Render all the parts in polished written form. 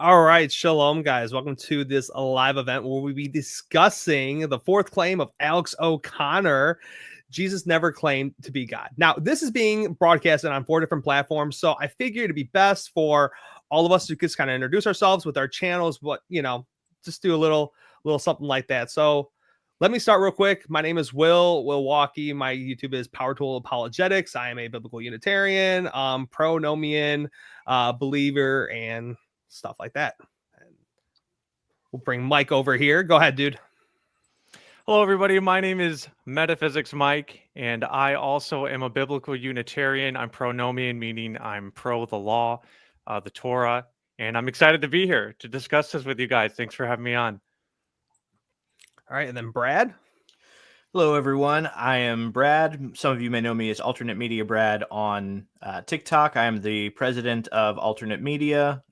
All right, shalom, guys. Welcome to this live event where we'll be discussing the fourth claim of Alex O'Connor. Jesus never claimed to be God. Now, this is being broadcasted on 4 different platforms, so I figured it'd be best for all of us to just kind of introduce ourselves with our channels, but, just do a little something like that. So let me start real quick. My name is Wilwaukee. My YouTube is Power Tool Apologetics. I am a biblical Unitarian, pronomian, believer, and stuff like that. And we'll bring Mike over here. Go ahead, dude. Hello, everybody. My name is MetaphysyicsMike, and I also am a biblical Unitarian. I'm pronomian, meaning I'm pro the law, the Torah, and I'm excited to be here to discuss this with you guys. Thanks for having me on. All right, and then Brad. Hello, everyone. I am Brad. Some of you may know me as Alternate Media Brad on TikTok. I am the president of Alternate Media.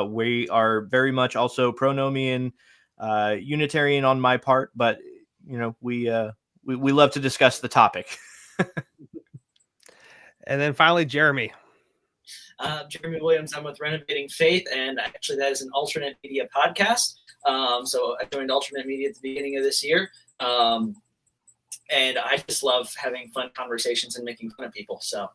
We are very much also pronomian, Unitarian on my part, but we love to discuss the topic. And then finally, Jeremy. Jeremy Williams. I'm with Renovating Faith, and actually that is an Alternate Media podcast. So I joined Alternate Media at the beginning of this year. And I just love having fun conversations and making fun of people. So, all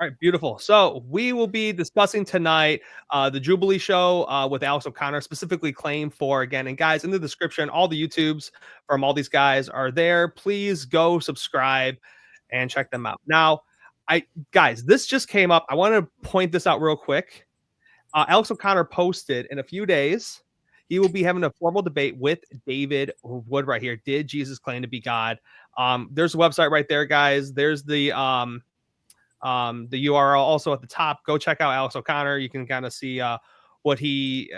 right, beautiful. So we will be discussing tonight the Jubilee show with Alex O'Connor, specifically Claim 4 again. And guys, in the description, all the YouTubes from all these guys are there. Please go subscribe and check them out. Now, guys, this just came up. I want to point this out real quick. Alex O'Connor posted in a few days. He will be having a formal debate with David Wood right here. Did Jesus claim to be God? There's a website right there, guys. There's the URL also at the top. Go check out Alex O'Connor. You can kind of see what he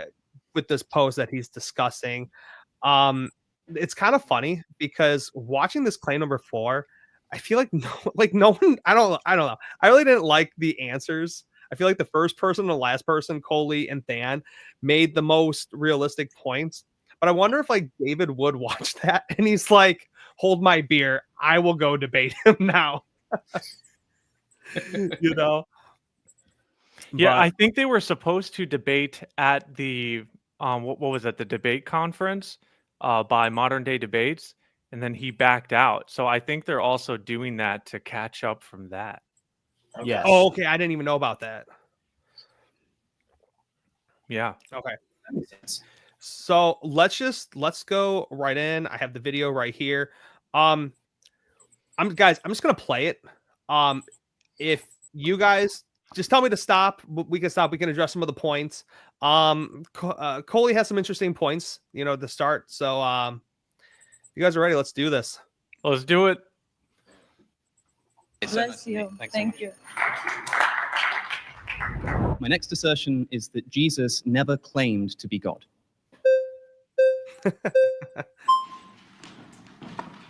with this post that he's discussing. It's kind of funny because watching this claim number 4, I feel like no one. I don't know. I really didn't like the answers. I feel like the first person and the last person, Coley and Than, made the most realistic points. But I wonder if David Wood watched that and he's like, hold my beer. I will go debate him now. Yeah, but I think they were supposed to debate at the, what was that? The debate conference by Modern Day Debates. And then he backed out. So I think they're also doing that to catch up from that. okay. Yes. Oh, okay. I didn't even know about that. Yeah. Okay. That makes sense. So let's go right in. I have the video right here. I'm just gonna play it. If you guys just tell me to stop, we can stop. We can address some of the points. Coley has some interesting points, to start. So you guys are ready. Let's do this. Let's do it. Bless you. Thank you. My next assertion is that Jesus never claimed to be God.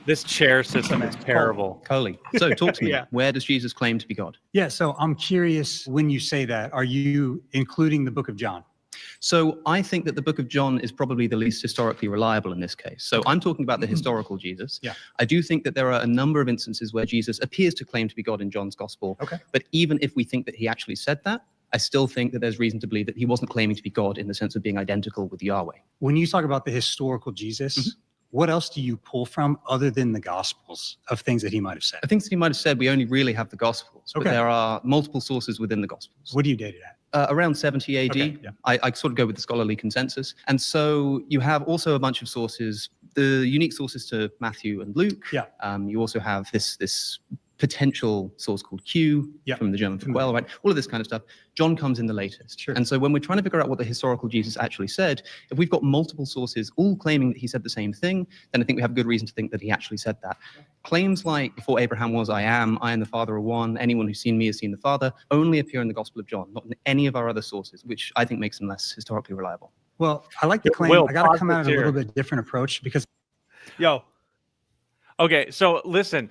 This chair system is terrible. Coley, so talk to me. Yeah. Where does Jesus claim to be God? Yeah, so I'm curious, when you say that, are you including the book of John? So I think that the book of John is probably the least historically reliable in this case. So I'm talking about the historical Jesus. Yeah. I do think that there are a number of instances where Jesus appears to claim to be God in John's gospel. Okay. But even if we think that he actually said that, I still think that there's reason to believe that he wasn't claiming to be God in the sense of being identical with Yahweh. When you talk about the historical Jesus, what else do you pull from other than the Gospels of things that he might have said? I think that he might have said we only really have the Gospels, but Okay. there are multiple sources within the Gospels. What do you date it at? Around 70 AD. Okay, yeah. I sort of go with the scholarly consensus. And so you have also a bunch of sources, the unique sources to Matthew and Luke. Yeah. You also have this potential source called Q Yeah. from the German for quail, right? All of this kind of stuff. John comes in the latest. Sure. And so when we're trying to figure out what the historical Jesus actually said, if we've got multiple sources all claiming that he said the same thing, then I think we have good reason to think that he actually said that. Claims like, before Abraham was, I am, I and the Father are one, anyone who's seen me has seen the Father, only appear in the Gospel of John, not in any of our other sources, which I think makes them less historically reliable. Well, I like the claim. Will, I got to come pause at it it a little here. bit different approach because Yo, Okay, so listen,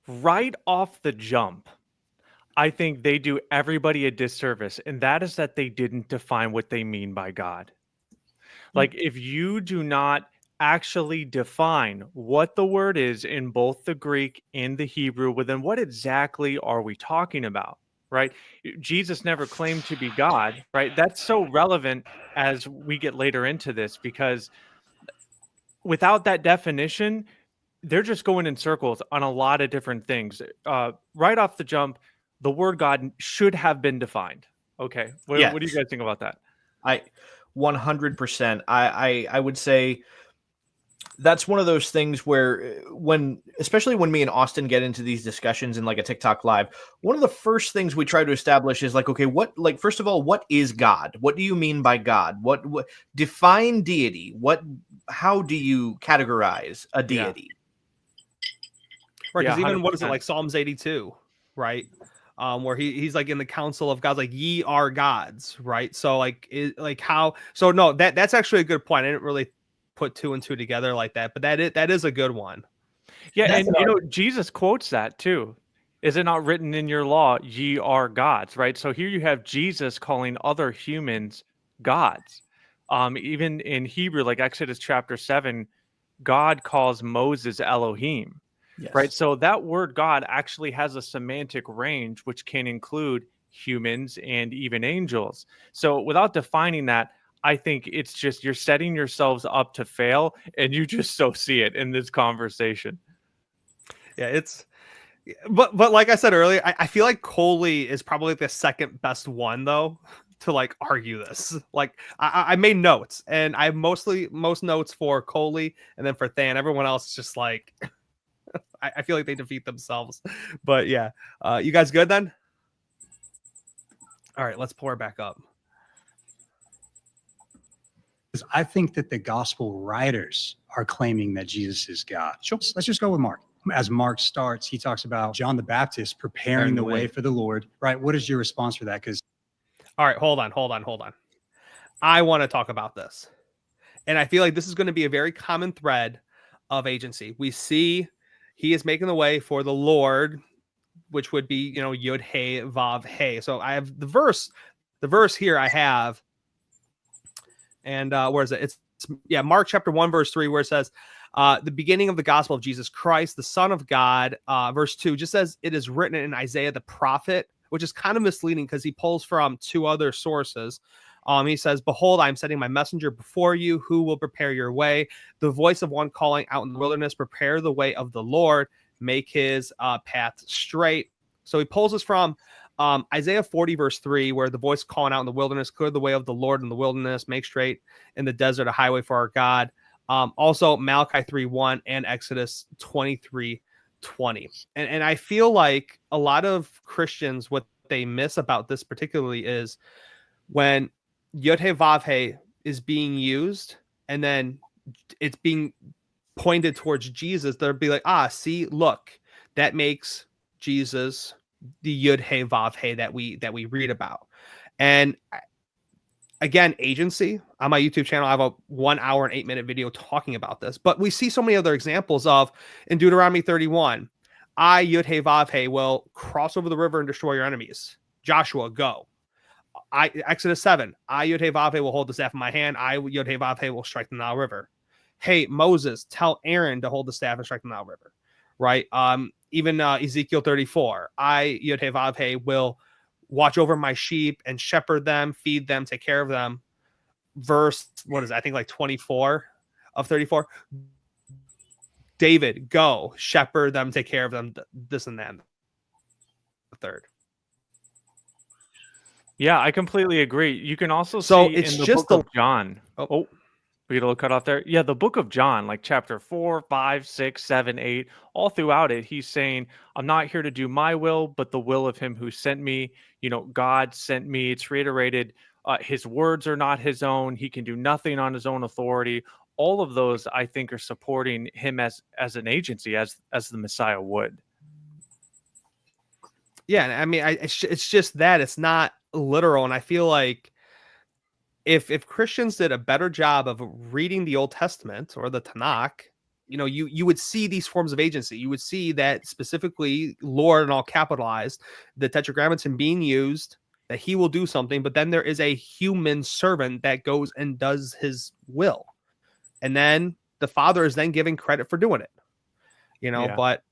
right off the jump, I think they do everybody a disservice, and that is that they didn't define what they mean by God. Like, if you do not actually define what the word is in both the Greek and the Hebrew, well, then what exactly are we talking about, right? Jesus never claimed to be God, right? That's so relevant as we get later into this, because without that definition, they're just going in circles on a lot of different things. Right off the jump, the word God should have been defined. Okay. What do you guys think about that? I 100%. I would say that's one of those things where especially when me and Austin get into these discussions in like a TikTok live, one of the first things we try to establish is like, okay, first of all, what is God? What do you mean by God? What define deity? How do you categorize a deity? Right. Because even 100%. what is it, like Psalms 82, right? Where he's like in the council of gods, like ye are gods, right? So that's actually a good point. I didn't really put two and two together like that, but that is a good one. Yeah, and Jesus quotes that too. Is it not written in your law, ye are gods, right? So here you have Jesus calling other humans gods. Even in Hebrew, like Exodus chapter 7, God calls Moses Elohim. Yes. Right. So that word God actually has a semantic range, which can include humans and even angels. So without defining that, I think it's just you're setting yourselves up to fail, and you just so see it in this conversation. Yeah, but like I said earlier, I feel like Coley is probably the second best one though to like argue this. Like I made notes, and I have most notes for Coley, and then for Than. Everyone else is just like I feel like they defeat themselves. But yeah, you guys good then? All right, let's pour it back up. I think that the gospel writers are claiming that Jesus is God. Sure. Let's just go with Mark. As Mark starts, he talks about John the Baptist preparing the way for the Lord. Right. What is your response for that? Because all right, hold on. I want to talk about this. And I feel like this is going to be a very common thread of agency. We see he is making the way for the Lord, which would be, Yud He Vav He. So I have the verse here I have. And where is it? It's Mark chapter 1, verse 3, where it says, the beginning of the gospel of Jesus Christ, the Son of God. Verse 2 just says it is written in Isaiah the prophet, which is kind of misleading because he pulls from two other sources. He says, behold, I'm sending my messenger before you who will prepare your way. The voice of one calling out in the wilderness, prepare the way of the Lord, make his path straight. So he pulls us from Isaiah 40, verse 3, where the voice calling out in the wilderness, clear the way of the Lord in the wilderness, make straight in the desert a highway for our God. Also Malachi 3:1 and Exodus 23:20. And I feel like a lot of Christians, what they miss about this particularly is when Yod He Vav He is being used and then it's being pointed towards Jesus, they'll be like, see, look, that makes Jesus the Yud He Vav He that we read about. And again, agency on my YouTube channel, I have a 1 hour and 8-minute video talking about this, but we see so many other examples of in Deuteronomy 31, I Yud He Vav He will cross over the river and destroy your enemies. Joshua, go. Exodus 7, I Yud He Vav He will hold the staff in my hand. I Yud He Vav He will strike the Nile River. Hey, Moses, tell Aaron to hold the staff and strike the Nile River. Right. Even Ezekiel 34, I Yud He Vav He will watch over my sheep and shepherd them, feed them, take care of them. Verse, what is it? I think like 24 of 34. David, go shepherd them, take care of them, this and that. The third. Yeah, I completely agree. You can also so see it's in the just book of John. Oh, we get a little cut off there. Yeah, the book of John, like chapter 4, 5, 6, 7, 8, all throughout it, he's saying, I'm not here to do my will, but the will of him who sent me. God sent me. It's reiterated. His words are not his own. He can do nothing on his own authority. All of those, I think, are supporting him as an agency, as the Messiah would. Yeah, I mean, it's just that it's not literal, and I feel like if Christians did a better job of reading the Old Testament or the Tanakh, you would see these forms of agency. You would see that specifically Lord and all capitalized, the Tetragrammaton being used, that he will do something, but then there is a human servant that goes and does his will. And then the Father is then giving credit for doing it. Yeah. But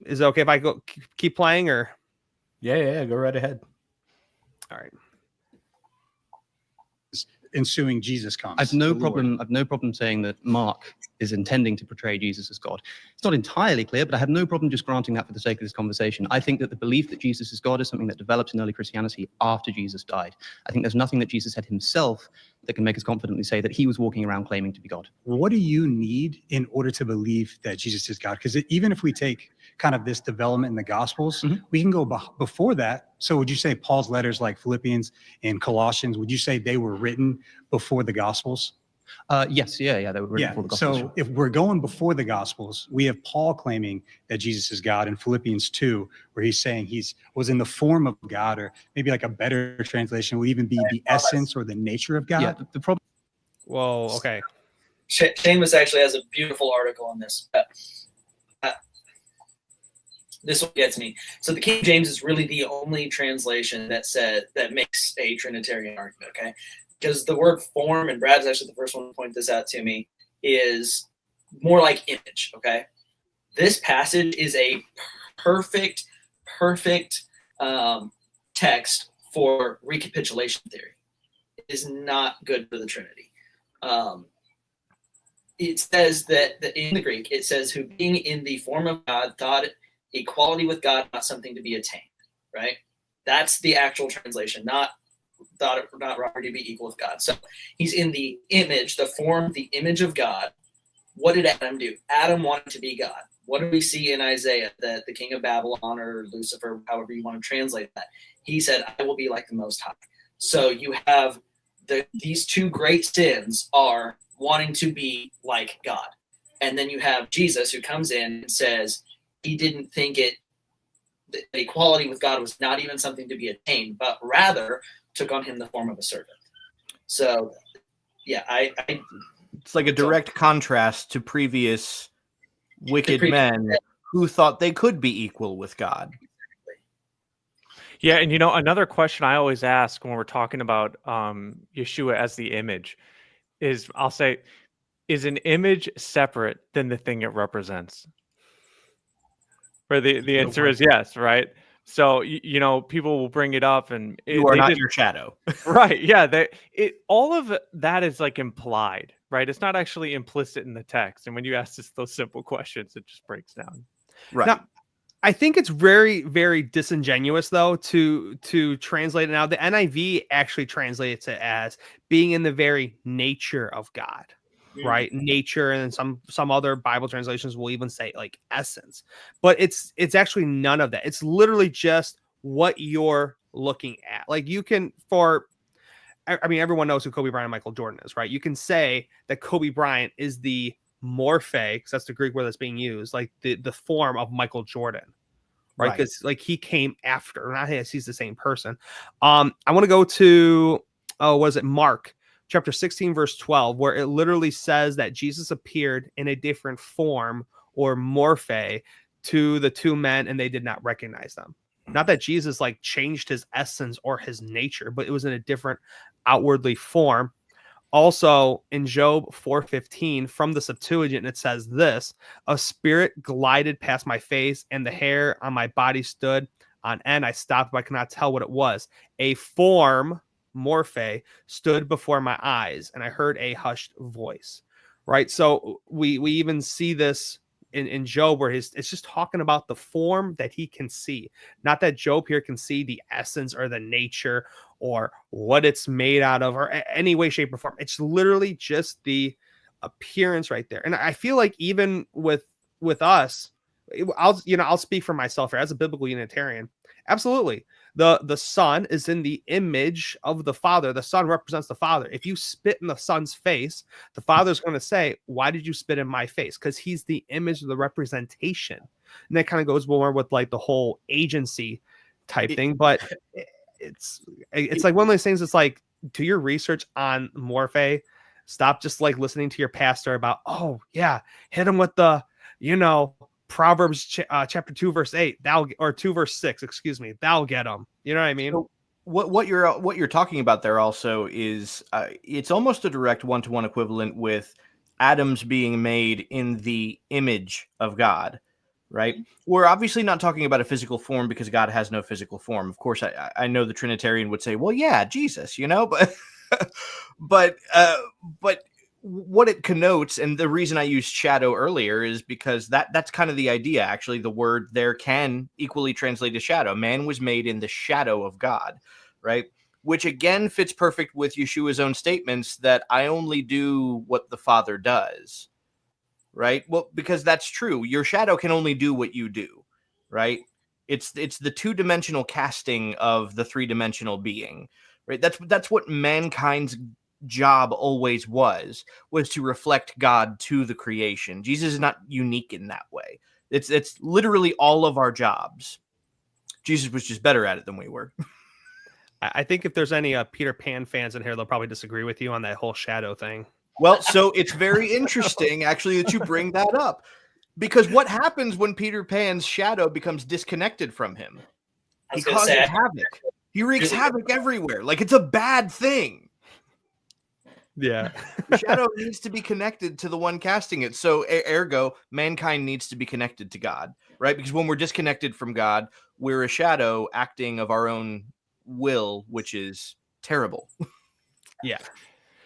Is it okay if I keep playing or? Yeah, go right ahead. All right. Ensuing Jesus comes. I've no problem saying that Mark is intending to portray Jesus as God. It's not entirely clear, but I have no problem just granting that for the sake of this conversation. I think that the belief that Jesus is God is something that develops in early Christianity after Jesus died. I think there's nothing that Jesus said himself that can make us confidently say that he was walking around claiming to be God. What do you need in order to believe that Jesus is God? Because even if we take kind of this development in the Gospels, we can go before that. So would you say Paul's letters like Philippians and Colossians, would you say they were written before the Gospels? Yes, they were written before the Gospels. So if we're going before the Gospels, we have Paul claiming that Jesus is God in Philippians 2, where he's saying was in the form of God, or maybe like a better translation would even be the essence or the nature of God. Yeah, the problem. Whoa, okay. Seamus actually has a beautiful article on this. This one gets me. So the King James is really the only translation that makes a Trinitarian argument, okay? Because the word form, and Brad's actually the first one to point this out to me, is more like image, okay? This passage is a perfect text for recapitulation theory. It is not good for the Trinity. It says that in the Greek, it says, who being in the form of God thought equality with God not something to be attained, right? That's the actual translation, not robbery to be equal with God. So he's in the image, the form, the image of God. What did Adam do? Adam wanted to be God. What do we see in Isaiah that the king of Babylon or Lucifer, however you want to translate that, he said, I will be like the Most High. So you have these two great sins are wanting to be like God. And then you have Jesus who comes in and says he didn't think that equality with God was not even something to be attained, but rather took on him the form of a servant. So, yeah, it's like a direct contrast to previous wicked men who thought they could be equal with God. Yeah, and another question I always ask when we're talking about Yeshua as the image is, I'll say, is an image separate than the thing it represents? Where the answer is yes, right? So people will bring it up, and you are not your shadow, right? Yeah, all of that is like implied, right? It's not actually implicit in the text. And when you ask those simple questions, it just breaks down. Right. Now, I think it's very, very disingenuous though to translate it. Now, the NIV actually translates it as being in the very nature of God. Right, nature, and then some other Bible translations will even say like essence, but it's actually none of that. It's literally just what you're looking at. Like you can, everyone knows who Kobe Bryant and Michael Jordan is, right? You can say that Kobe Bryant is the morphe, because that's the Greek word that's being used, like the form of Michael Jordan, right? Because like he came after, not he's the same person. I want to go to Mark chapter 16, verse 12, where it literally says that Jesus appeared in a different form or morphe to the two men, and they did not recognize them. Not that Jesus like changed his essence or his nature, but it was in a different outwardly form. Also in Job 4:15 from the Septuagint, it says this: a spirit glided past my face, and the hair on my body stood on end. I stopped, but I cannot tell what it was. A form, morphe, stood before my eyes, and I heard a hushed voice. Right. So we even see this in Job, where it's just talking about the form that he can see. Not that Job here can see the essence or the nature or what it's made out of or any way, shape, or form. It's literally just the appearance right there. And I feel like even with us, I'll speak for myself here as a biblical Unitarian. Absolutely. The Son is in the image of the Father. The Son represents the Father. If you spit in the Son's face, the Father's going to say, why did you spit in my face? Because he's the image of the representation. And that kind of goes more with like the whole agency type thing. But it's like one of those things. It's like, do your research on morphe. Stop just like listening to your pastor about, oh yeah, hit him with the, Proverbs chapter 2 verse 8, or 2 verse 6, excuse me, that'll get them. You know what I mean? So what you're talking about there also is it's almost a direct one-to-one equivalent with Adam's being made in the image of God. right? We're obviously not talking about a physical form because God has no physical form. Of course, I know the Trinitarian would say, well, yeah, Jesus, but but what it connotes, and the reason I used shadow earlier is because that's kind of the idea. Actually, the word there can equally translate to shadow. Man was made in the shadow of God, right? Which again fits perfect with Yeshua's own statements that I only do what the Father does, right? Well, because that's true. Your shadow can only do what you do, right? It's the two-dimensional casting of the three-dimensional being, right? That's what mankind's job always was to reflect God to the creation. Jesus is not unique in that way. It's literally all of our jobs. Jesus was just better at it than we were. I think if there's any Peter Pan fans in here, they'll probably disagree with you on that whole shadow thing. Well, so it's very interesting, actually, that you bring that up. Because what happens when Peter Pan's shadow becomes disconnected from him? He causes havoc. He wreaks havoc everywhere. Like, it's a bad thing. Yeah. The shadow needs to be connected to the one casting it. So, ergo, mankind needs to be connected to God, right? Because when we're disconnected from God, we're a shadow acting of our own will, which is terrible. Yeah.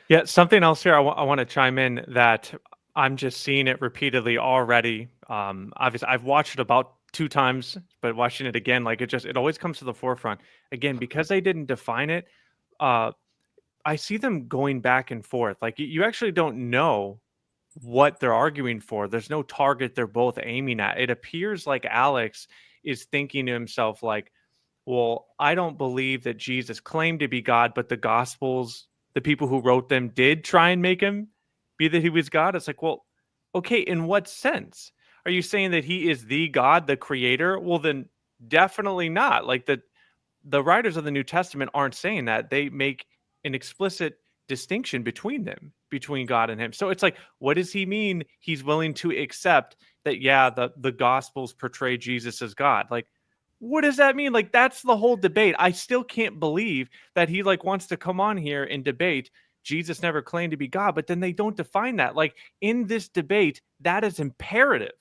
Yeah, something else here I want to chime in that I'm just seeing it repeatedly already. Obviously, I've watched it about 2 times, but watching it again, like it always comes to the forefront. Again, because they didn't define it, I see them going back and forth. Like you actually don't know what they're arguing for. There's no target they're both aiming at. It appears like Alex is thinking to himself like, well, I don't believe that Jesus claimed to be God, but the Gospels, the people who wrote them did try and make him be that he was God. It's like, well, okay, in what sense? Are you saying that he is the God, the creator? Well, then definitely not. Like the writers of the New Testament aren't saying that. They make an explicit distinction between them, between God and him. So it's like, what does he mean? He's willing to accept that, yeah, the Gospels portray Jesus as God. Like, what does that mean? Like, that's the whole debate. I still can't believe that he like wants to come on here and debate Jesus never claimed to be God, but then they don't define that. Like in this debate, that is imperative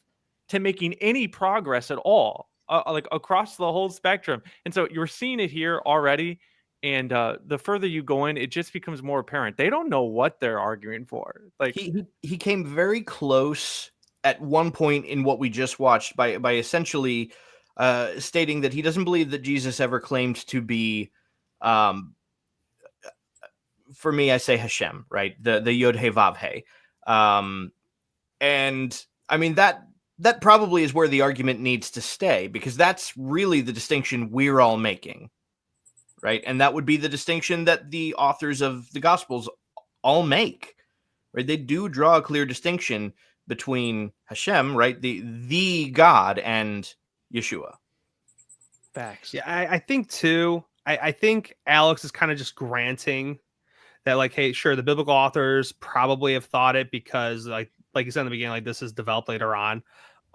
to making any progress at all, like across the whole spectrum. And so you're seeing it here already. And the further you go in, it just becomes more apparent. They don't know what they're arguing for. Like he came very close at one point in what we just watched by essentially stating that he doesn't believe that Jesus ever claimed to be, for me, I say Hashem, right? The Yod He Vav He. And I mean, that probably is where the argument needs to stay, because that's really the distinction we're all making, right? And that would be the distinction that the authors of the Gospels all make, right? They do draw a clear distinction between Hashem, right? The God, and Yeshua. facts. Yeah, I think too. I think Alex is kind of just granting that, like, hey, sure, the biblical authors probably have thought it because, like you said in the beginning, like this is developed later on.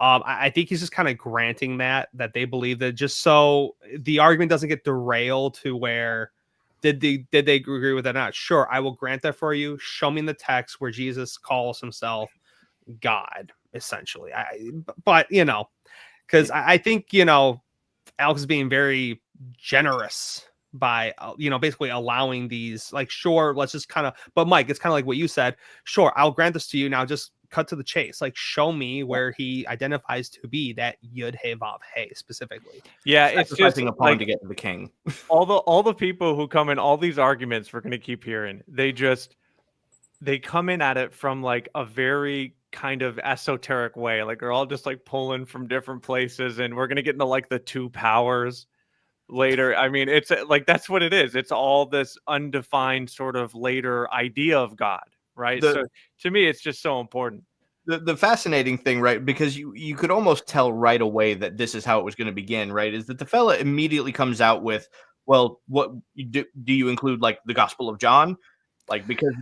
I think he's just kind of granting that they believe that, just so the argument doesn't get derailed to where did they agree with that or not? Sure, I will grant that for you. Show me in the text where Jesus calls himself God, essentially. But because I think Alex is being very generous by basically allowing these, like, sure, let's just kind of, but Mike, it's kind of like what you said. Sure, I'll grant this to you. Now just cut to the chase. Like, show me where he identifies to be that Yud He Vav He specifically. Yeah, it's just a pawn to get to the king. all the people who come in all these arguments we're going to keep hearing, they come in at it from like a very kind of esoteric way. Like they're all just like pulling from different places, and we're going to get into like the 2 powers later. I mean, it's like that's what it is. It's all this undefined sort of later idea of God, right? So to me, it's just so important. The fascinating thing, right, because you could almost tell right away that this is how it was going to begin, right, is that the fella immediately comes out with, well, what do you include, like, the Gospel of John? Like, because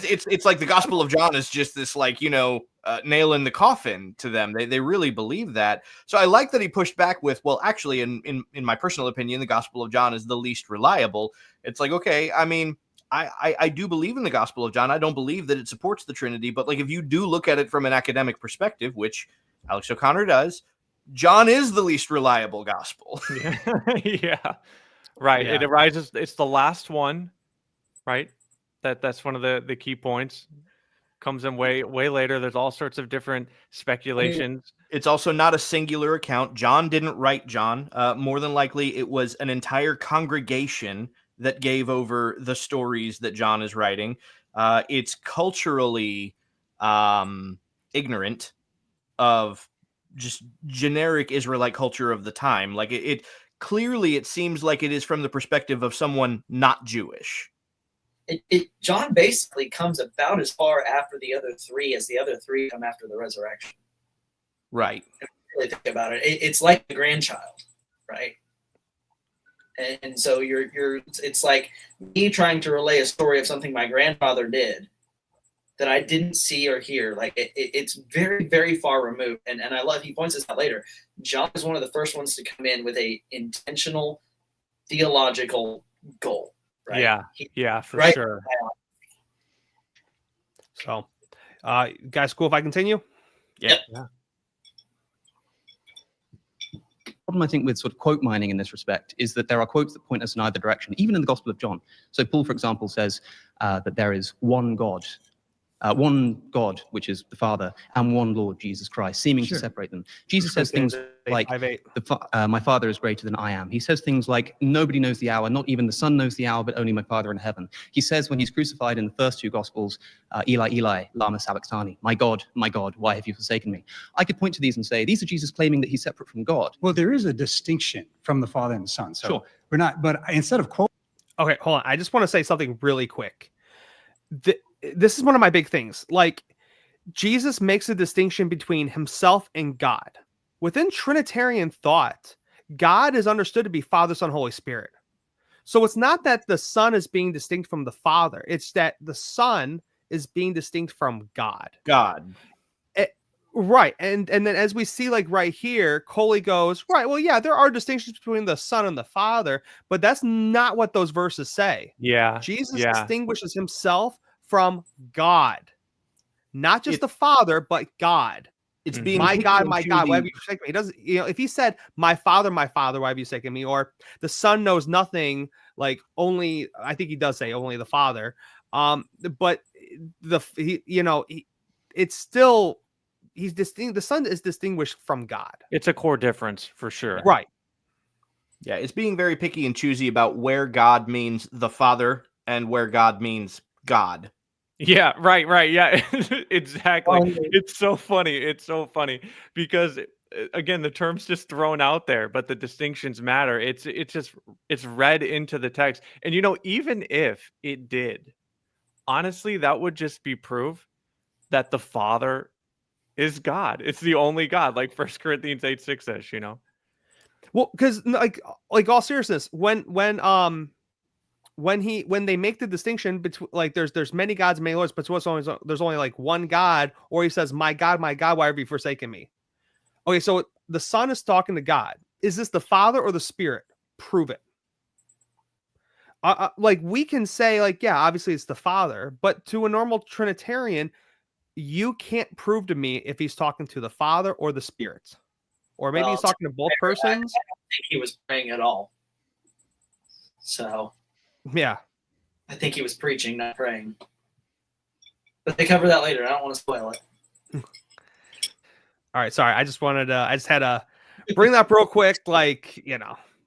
it's like the Gospel of John is just this, like, nail in the coffin to them. They really believe that. So I like that he pushed back with, well, actually, in my personal opinion, the Gospel of John is the least reliable. It's like, okay, I mean, I do believe in the Gospel of John. I don't believe that it supports the Trinity, but like if you do look at it from an academic perspective, which Alex O'Connor does, John is the least reliable gospel. Yeah. Right. Yeah. It arises. It's the last one, right? That's one of the key points. Comes in way later. There's all sorts of different speculations. It's also not a singular account. John didn't write John. More than likely, it was an entire congregation that gave over the stories that John is writing. It's culturally ignorant of just generic Israelite culture of the time. Like it clearly, it seems like it is from the perspective of someone not Jewish. John basically comes about as far after the other three as the other three come after the resurrection. Right. If you really think about it, it's like the grandchild, right? And so it's like me trying to relay a story of something my grandfather did that I didn't see or hear. Like it's very, very far removed. And I love, he points this out later. John is one of the first ones to come in with a intentional theological goal. Right? Yeah, for right? sure. So, guys, cool if I continue? Yeah. Problem, I think, with sort of quote mining in this respect is that there are quotes that point us in either direction, even in the Gospel of John. So Paul, for example, says that there is one God, which is the Father, and one Lord, Jesus Christ, seeming to separate them. Jesus says things like, my Father is greater than I am. He says things like, nobody knows the hour, not even the Son knows the hour, but only my Father in heaven. He says when he's crucified in the first two Gospels, Eli, Eli, lama sabachthani, my God, why have you forsaken me? I could point to these and say, these are Jesus claiming that he's separate from God. Well, there is a distinction from the Father and the Son. So we're not, but instead of quote. Okay, hold on. I just want to say something really quick. This is one of my big things. Like, Jesus makes a distinction between himself and God. Within Trinitarian thought, God is understood to be Father, Son, Holy Spirit. So it's not that the Son is being distinct from the Father. It's that the Son is being distinct from God. Right. And then as we see, like right here, Coley goes, right, well, yeah, there are distinctions between the Son and the Father, but that's not what those verses say. Yeah. Jesus distinguishes himself from God. Not just the Father, but God. It's being my God, why have you forsaken me? He doesn't, if he said, my Father, why have you forsaken me? Or the Son knows nothing, like only, I think he does say only the Father. But it's still, he's distinct. The Son is distinguished from God. It's a core difference for sure. Right. Yeah. It's being very picky and choosy about where God means the Father and where God means God. Yeah, right. Yeah, exactly. It's so funny because again, the term's just thrown out there, but the distinctions matter. It's read into the text. And even if it did, honestly, that would just be proof that the Father is God. It's the only God, like 1 Corinthians 8:6 says, Well, because like all seriousness, when they make the distinction between, like, there's many gods, many lords, but there's only like one God, or he says, my God, why have you forsaken me? Okay, so the Son is talking to God. Is this the Father or the Spirit? Prove it. Like, we can say, like, yeah, obviously it's the Father, but to a normal Trinitarian, you can't prove to me if he's talking to the Father or the Spirit, or maybe he's talking to both persons. I don't think he was praying at all. So. Yeah. I think he was preaching, not praying. But they cover that later. I don't want to spoil it. All right. Sorry. I just had to bring that up real quick. Like,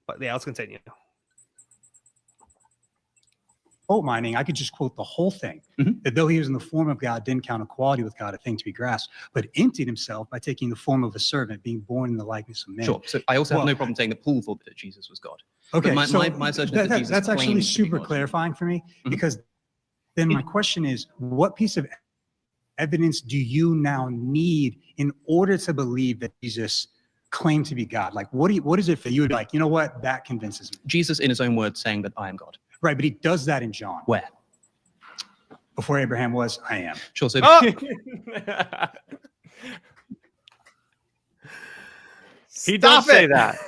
but yeah, let's continue. Quote mining, I could just quote the whole thing. That though he was in the form of God, didn't count equality with God a thing to be grasped, but emptied himself by taking the form of a servant, being born in the likeness of men. Sure. So I also have no problem saying that Paul thought that Jesus was God. Okay, my assertion is that Jesus that's actually claims to be super God. clarifying for me, because then my question is, what piece of evidence do you now need in order to believe that Jesus claimed to be God? Like, what is it for you to be like, you know what, that convinces me? Jesus, in his own words, saying that I am God. Right, but he does that in John. Where? Before Abraham was, I am. Sure. So he does say that.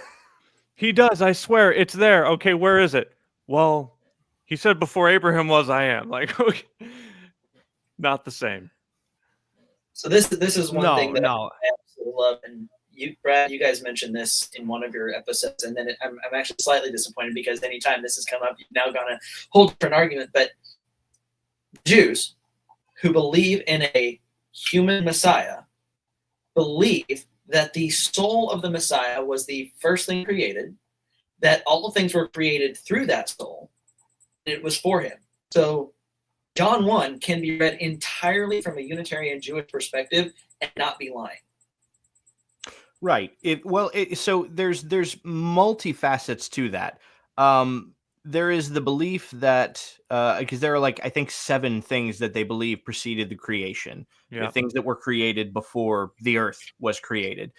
He does. I swear, it's there. Okay, where is it? Well, he said before Abraham was, I am. Like, okay. Not the same. So this is one thing that I absolutely love, and Brad, you guys mentioned this in one of your episodes, and then I'm actually slightly disappointed because anytime this has come up, you've now gone a whole different argument. But Jews who believe in a human Messiah believe that the soul of the Messiah was the first thing created, that all things were created through that soul, and it was for him. So John 1 can be read entirely from a Unitarian Jewish perspective and not be lying. Right. So there's multifacets to that. There is the belief that because there are I think 7 things that they believe preceded the creation, the things that were created before the earth was created.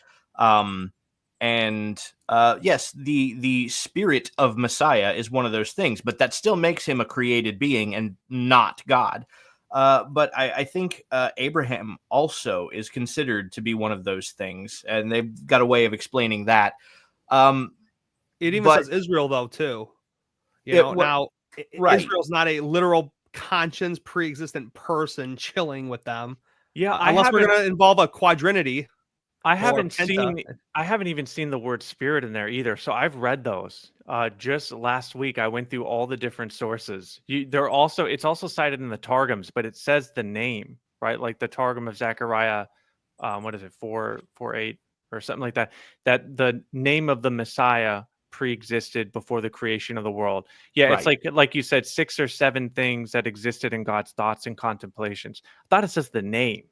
Yes, the spirit of Messiah is one of those things, but that still makes him a created being and not God. But I think Abraham also is considered to be one of those things, and they've got a way of explaining that. It even says Israel, though, too. Right. Israel's not a literal conscience, pre-existent person chilling with them. Yeah, unless we're going to involve a quadrinity. I haven't even seen the word spirit in there either. So I've read those. Just last week, I went through all the different sources. It's also cited in the Targums, but it says the name, right? Like the Targum of Zechariah, 4:8 or something like that. That the name of the Messiah pre-existed before the creation of the world. Yeah, right. It's like you said, 6 or 7 things that existed in God's thoughts and contemplations. I thought it says the name,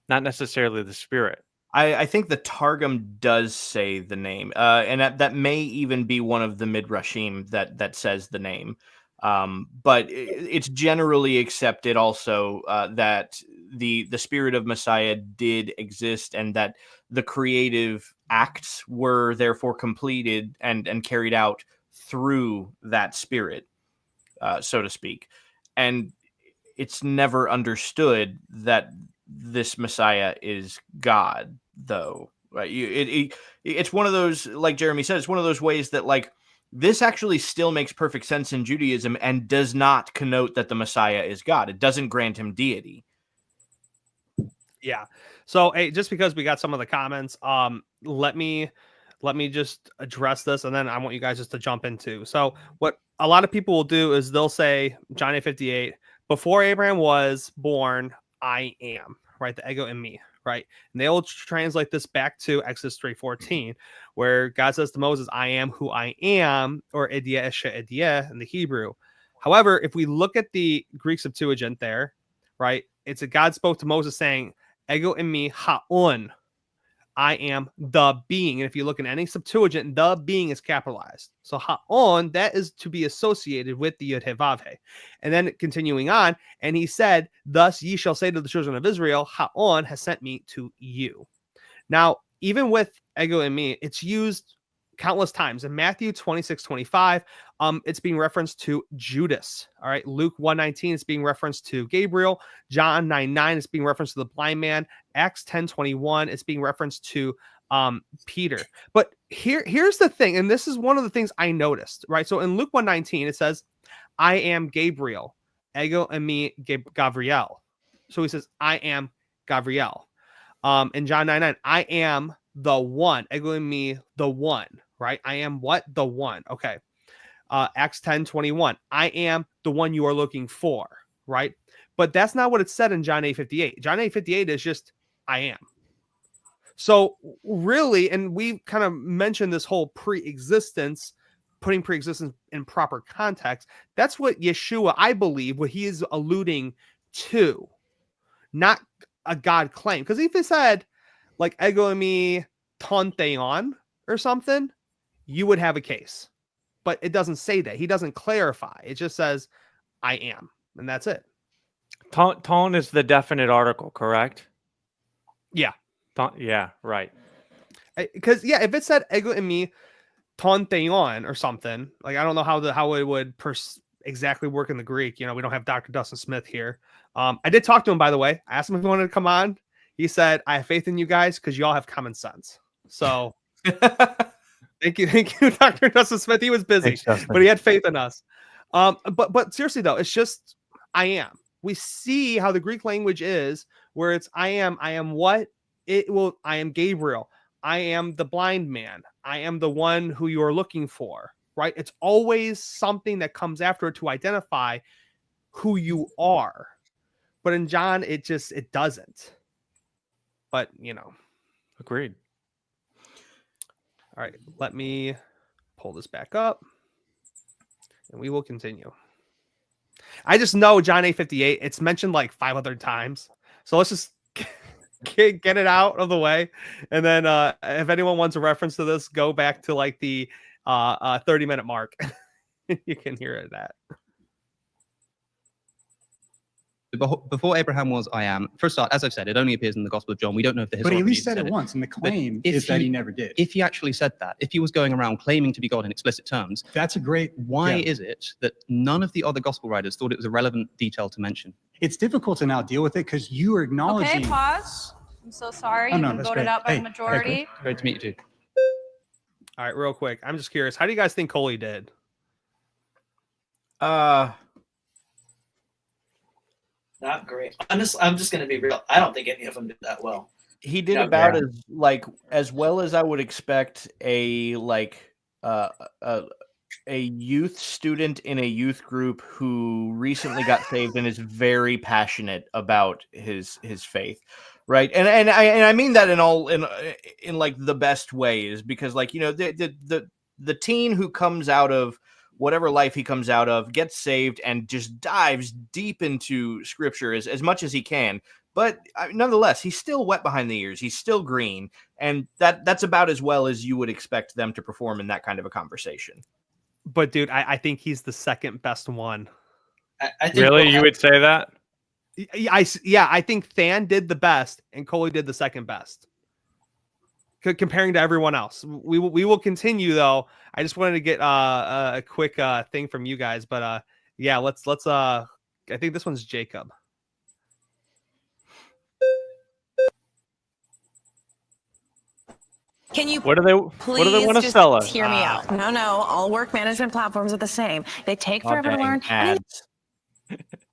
not necessarily the spirit. I think the Targum does say the name, and that may even be one of the Midrashim that says the name. But it's generally accepted also that the spirit of Messiah did exist, and that the creative acts were therefore completed and carried out through that spirit, so to speak. And it's never understood that this Messiah is God, though, right? It's one of those, like Jeremy said, it's one of those ways that this actually still makes perfect sense in Judaism and does not connote that the Messiah is God. It doesn't grant him deity. Yeah. So, hey, just because we got some of the comments, let me just address this, and then I want you guys just to jump into. So, what a lot of people will do is they'll say, John 8:58, before Abraham was born, I am, right? The ego in me, right? And they'll translate this back to Exodus 3:14, where God says to Moses, I am who I am, or Edia Esha Edia in the Hebrew. However, if we look at the Greek Septuagint there, right, it's a God spoke to Moses saying, ego in me, ha'on, I am the being. And if you look in any Septuagint, the being is capitalized. So ha'on, that is to be associated with the Yud He Vav He. And then continuing on, and he said, thus ye shall say to the children of Israel, ha'on has sent me to you. Now, even with ego in me, it's used countless times. In Matthew 26:25, it's being referenced to Judas. All right. Luke 1:19 is being referenced to Gabriel. John 9:9 is being referenced to the blind man. Acts 10:21 is being referenced to Peter. But here's the thing, and this is one of the things I noticed, right? So in Luke 1:19, it says, I am Gabriel, ego and me Gabriel. So he says, I am Gabriel. In John 9:9, I am the one, ego and me, the one, right? I am what? The one. Okay. Acts 10:21, I am the one you are looking for, right? But that's not what it said in John 8:58. John 8:58 is just, I am. So really, and we kind of mentioned this whole pre-existence, putting pre-existence in proper context. That's what Yeshua, I believe, what he is alluding to, not a God claim. Because if it said, ego and me ton theon or something, you would have a case. But it doesn't say that. He doesn't clarify. It just says, I am. And that's it. Ton is the definite article, correct? Yeah. Yeah, right. Because, if it said ego and me ton theon or something, I don't know how it would exactly work in the Greek. We don't have Dr. Dustin Smith here. I did talk to him, by the way. I asked him if he wanted to come on. He said, I have faith in you guys because you all have common sense. So thank you, Dr. Dustin Smith. He was busy, but he had faith in us. But seriously, though, it's just, I am. We see how the Greek language is, where it's I am what? I am Gabriel. I am the blind man. I am the one who you are looking for, right? It's always something that comes after it to identify who you are. But in John, it doesn't. But, Agreed. All right, let me pull this back up and we will continue. I just know John 8:58, it's mentioned like 500 times. So let's just get it out of the way. And then if anyone wants a reference to this, go back to like the 30-minute mark. You can hear it at. Before Abraham was, I am. First start, as I've said, it only appears in the Gospel of John. We don't know if the But he at historical least Jesus said it once, and the claim is that he never did. If he actually said that, if he was going around claiming to be God in explicit terms, That's a great. why yeah. is it that none of the other Gospel writers thought it was a relevant detail to mention? It's difficult to now deal with it because you are acknowledging. Okay, pause. I'm so sorry. Oh, You've no, been that's voted great. out by Hey, the majority. Great to meet you too. All right, real quick. I'm just curious. How do you guys think Coley did? Not great. Honestly, I'm just going to be real. I don't think any of them did that well. He did Yeah, about yeah. as well as I would expect a youth student in a youth group who recently got saved and is very passionate about his faith, right? And I mean that in like the best ways, because like, you know, the teen who comes out of whatever life he comes out of gets saved and just dives deep into scripture as much as he can. But nonetheless, he's still wet behind the ears. He's still green. And that's about as well as you would expect them to perform in that kind of a conversation. But dude, I think he's the second best one. I think Really? You would say that? I think Than did the best and Coley did the second best. Comparing to everyone else. We will continue though. I just wanted to get a quick thing from you guys, but yeah, let's I think this one's Jacob. Can you What do they want to just sell us? hear me out? No, all work management platforms are the same. They take forever to learn. And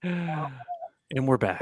Ads. And we're back.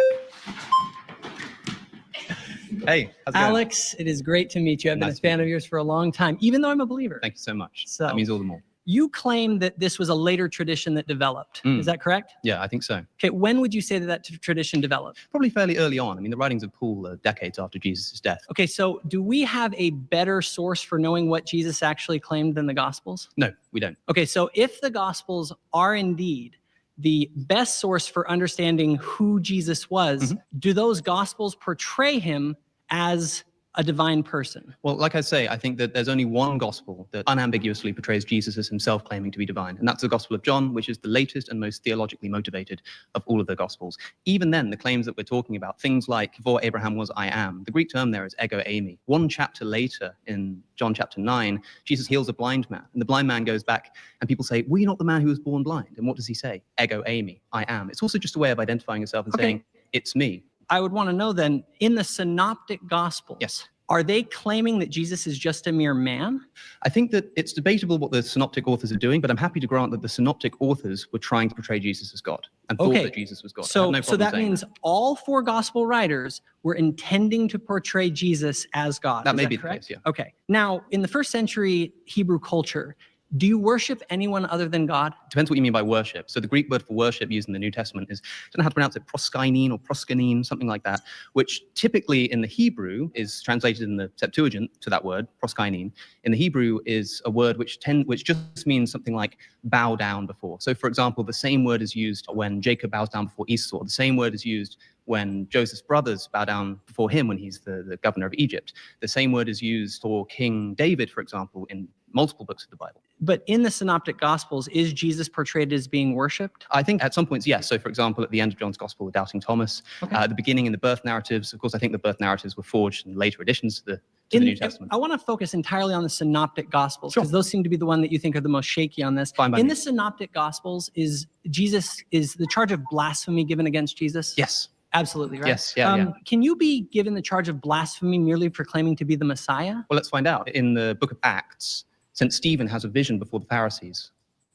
Hey, how's it going? Alex, it is great to meet you. I've been Nice a to meet fan of yours for a long time, even though I'm a believer. Thank you so much. So- that means all the more. You claim that this was a later tradition that developed. Mm. Is that correct? Yeah, I think so. Okay, when would you say that tradition developed? Probably fairly early on. I mean, the writings of Paul are decades after Jesus' death. Okay, so do we have a better source for knowing what Jesus actually claimed than the Gospels? No, we don't. Okay, so if the Gospels are indeed the best source for understanding who Jesus was, do those Gospels portray him as a divine person? Well, like I say, I think that there's only one gospel that unambiguously portrays Jesus as himself claiming to be divine, and that's the Gospel of John, which is the latest and most theologically motivated of all of the Gospels. Even then, the claims that we're talking about, things like, before Abraham was, I am, the Greek term there is ego eimi. One chapter later, in John chapter 9, Jesus heals a blind man, and the blind man goes back, and people say, were you not the man who was born blind? And what does he say? Ego eimi, I am. It's also just a way of identifying yourself and saying, it's me. I would want to know then, in the synoptic Gospels, Yes. are they claiming that Jesus is just a mere man? I think that it's debatable what the synoptic authors are doing, but I'm happy to grant that the synoptic authors were trying to portray Jesus as God and thought that Jesus was God. I have So, no so problem that saying means all four gospel writers were intending to portray Jesus as God. that Is may be the correct? case, yeah. Okay. Now, in the first century Hebrew culture, do you worship anyone other than God? Depends what you mean by worship. So the Greek word for worship used in the New Testament is, I don't know how to pronounce it, proskynene or proskenine, something like that, which typically in the Hebrew is translated in the Septuagint to that word, proskynene. In the Hebrew is a word which just means something like bow down before. So for example, the same word is used when Jacob bows down before Esau. The same word is used when Joseph's brothers bow down before him when he's the governor of Egypt. The same word is used for King David, for example, in multiple books of the Bible. But in the synoptic gospels, is Jesus portrayed as being worshipped? I think at some points, yes. So, for example, at the end of John's Gospel with Doubting Thomas, at the beginning in the birth narratives, of course, I think the birth narratives were forged in later additions to the New Testament. I want to focus entirely on the synoptic gospels because those seem to be the one that you think are the most shaky on this. Fine by In me. the synoptic gospels, is the charge of blasphemy given against Jesus? Yes. Absolutely, right? Yes, yeah. Can you be given the charge of blasphemy merely for claiming to be the Messiah? Well, let's find out. In the book of Acts, St. Stephen has a vision before the Pharisees.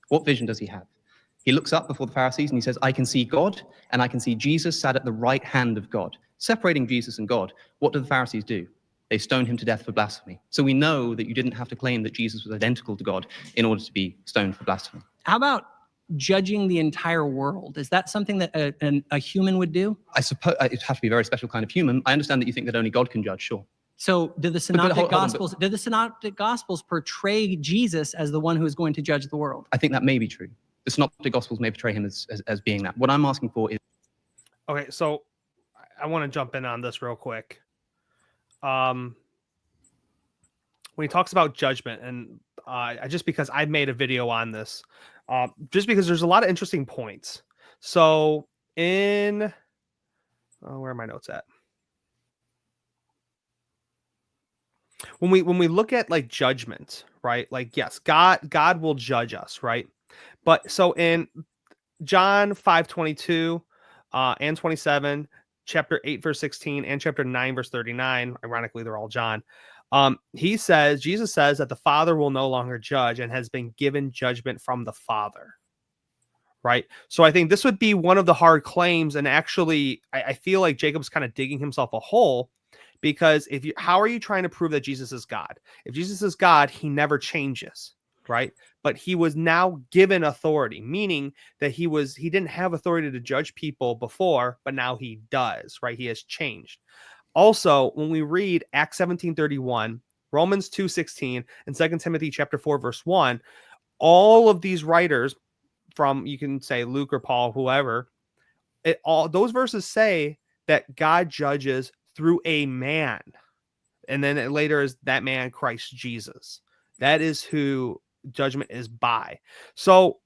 What vision does he have? He looks up before the Pharisees and he says, I can see God and I can see Jesus sat at the right hand of God. Separating Jesus and God, what do the Pharisees do? They stoned him to death for blasphemy. So we know that you didn't have to claim that Jesus was identical to God in order to be stoned for blasphemy. How about judging the entire world? Is that something that a human would do? I suppose it'd have to be a very special kind of human. I understand that you think that only God can judge, sure. So did the synoptic gospels portray Jesus as the one who is going to judge the world? I think that may be true. The synoptic gospels may portray him as being that. What I'm asking for is... Okay, so I want to jump in on this real quick. When he talks about judgment, and just because I made a video on this, just because there's a lot of interesting points. So where are my notes at? When we look at like judgment, right? Like, yes, God will judge us, right? But so in John 5:22 and 27, chapter 8 verse 16, and chapter 9 verse 39, ironically they're all John. Jesus says that the Father will no longer judge and has been given judgment from the Father. Right. So I think this would be one of the hard claims. And actually, I feel like Jacob's kind of digging himself a hole, because how are you trying to prove that Jesus is God? If Jesus is God, he never changes. Right. But he was now given authority, meaning that he didn't have authority to judge people before, but now he does. Right. He has changed. Also, when we read Acts 17:31, Romans 2:16, and 2 Timothy chapter 4, verse 1, all of these writers, from, you can say Luke or Paul, whoever, those verses say that God judges through a man. And then later is that man, Christ Jesus. That is who judgment is by. So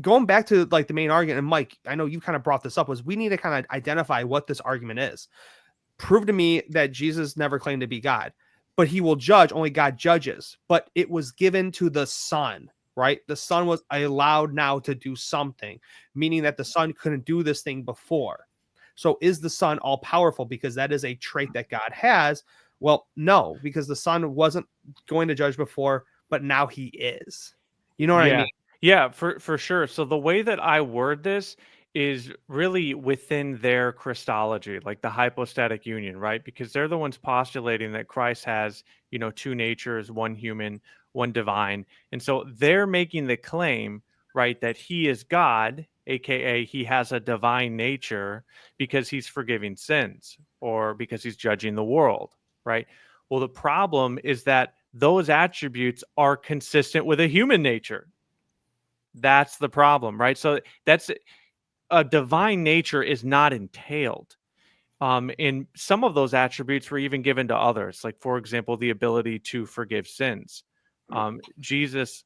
going back to like the main argument, and Mike, I know you kind of brought this up, was we need to kind of identify what this argument is. Prove to me that Jesus never claimed to be God, but he will judge. Only God judges. But it was given to the Son. Right? The Son was allowed now to do something, meaning that the Son couldn't do this thing before. So is the Son all powerful because that is a trait that God has? Well, no, because the Son wasn't going to judge before, but now he is. You know what I mean? Yeah, for sure. So the way that I word this is really within their Christology, like the hypostatic union, right? Because they're the ones postulating that Christ has, two natures, one human, one divine. And so they're making the claim, right, that he is God, aka he has a divine nature because he's forgiving sins or because he's judging the world, right? Well, the problem is that those attributes are consistent with a human nature. That's the problem, right? So that's a divine nature is not entailed. And some of those attributes were even given to others, like, for example, the ability to forgive sins. Jesus